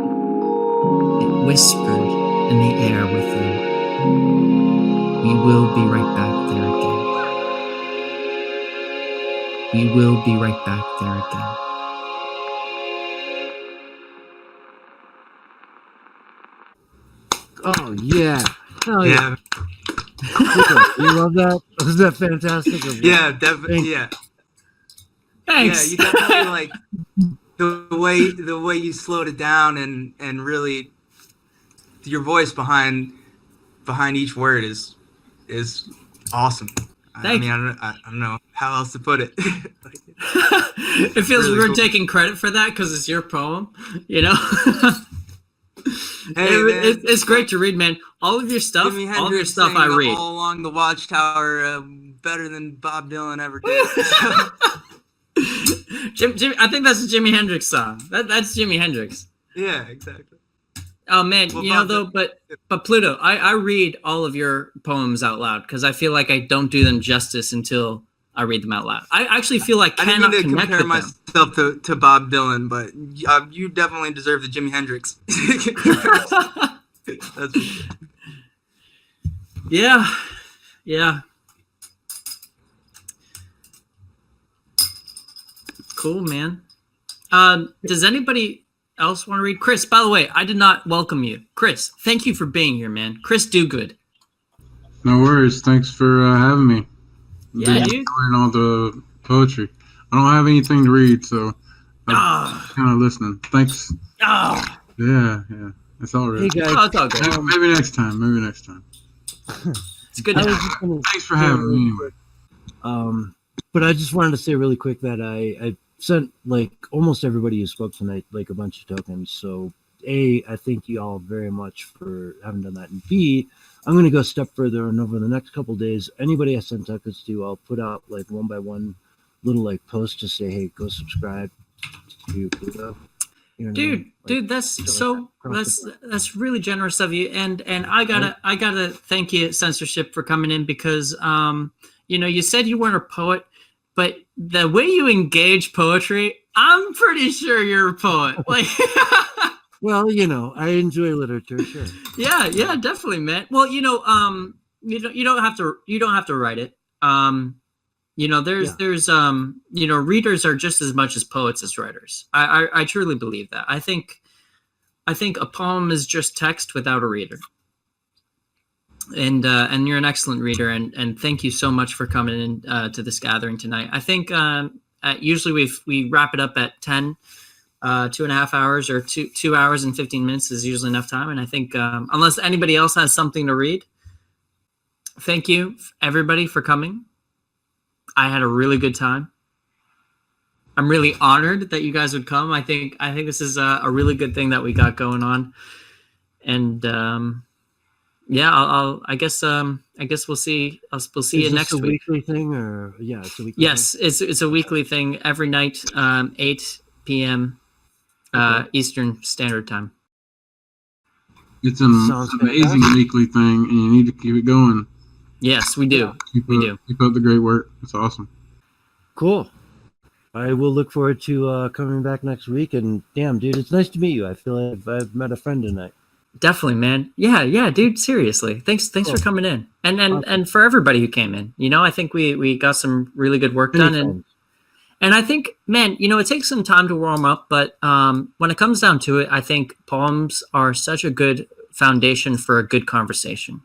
It whispered in the air within. We will be right back there again. We will be right back there again. Oh, yeah. Hell yeah. You love that? Was that fantastic? Yeah, definitely. Yeah. Thanks. Yeah, you definitely like the way you slowed it down and really your voice behind each word is awesome. I don't know how else to put it. It feels really weird taking credit for that because it's your poem, Hey, it's great to read, man. All of your stuff I read. All along the Watchtower, better than Bob Dylan ever did. Jim, I think that's a Jimi Hendrix song. That's Jimi Hendrix. Yeah, exactly. Oh man, but Pluto, I read all of your poems out loud because I feel like I don't do them justice until I read them out loud. I actually feel like I cannot didn't mean to compare myself to Bob Dylan, but you definitely deserve the Jimi Hendrix. That's yeah. Cool, man. Does anybody else want to read? Chris, by the way, I did not welcome you. Chris, thank you for being here, man. Chris Dogood. No worries. Thanks for having me. Yeah, dude. Enjoying all the poetry. I don't have anything to read, so I'm kind of listening. Thanks. Yeah. It's all right. Hey guys. It's all good. Maybe next time. It's good to have you. Thanks for having me anyway. But I just wanted to say really quick that I sent like almost everybody who spoke tonight like a bunch of tokens. So A, I thank you all very much for having done that, and B, I'm going to go a step further, and over the next couple days, anybody I send tuckets to, I'll put out like one by one little like posts to say, hey, go subscribe to Pluto. You know what I mean? Like, Dude, that's really generous of you, and I gotta thank you, censorship, for coming in, because you said you weren't a poet, but the way you engage poetry, I'm pretty sure you're a poet. Like, well, I enjoy literature, sure. Yeah, definitely, man. Well, you don't have to write it. There's readers are just as much as poets as writers. I truly believe that. I think a poem is just text without a reader. And you're an excellent reader, and thank you so much for coming in to this gathering tonight. I think usually we wrap it up at 10, 2.5 hours, or 2 hours and 15 minutes is usually enough time. And I think unless anybody else has something to read, thank you everybody for coming. I had a really good time. I'm really honored that you guys would come. I think this is a really good thing that we got going on. And I guess we'll see. We'll see you next week. Weekly thing, or it's a weekly. Yes, thing? It's a weekly thing every night, 8 p.m. Eastern Standard Time. It's an amazing weekly thing, and you need to keep it going. Yes, we do. Keep up the great work. It's awesome. Cool. I will look forward to coming back next week. And damn, dude, it's nice to meet you. I feel like I've met a friend tonight. Definitely, man. Yeah, dude. Seriously, thanks for coming in, and for everybody who came in. I think we got some really good work done, and I think, man, it takes some time to warm up, but when it comes down to it, I think poems are such a good foundation for a good conversation.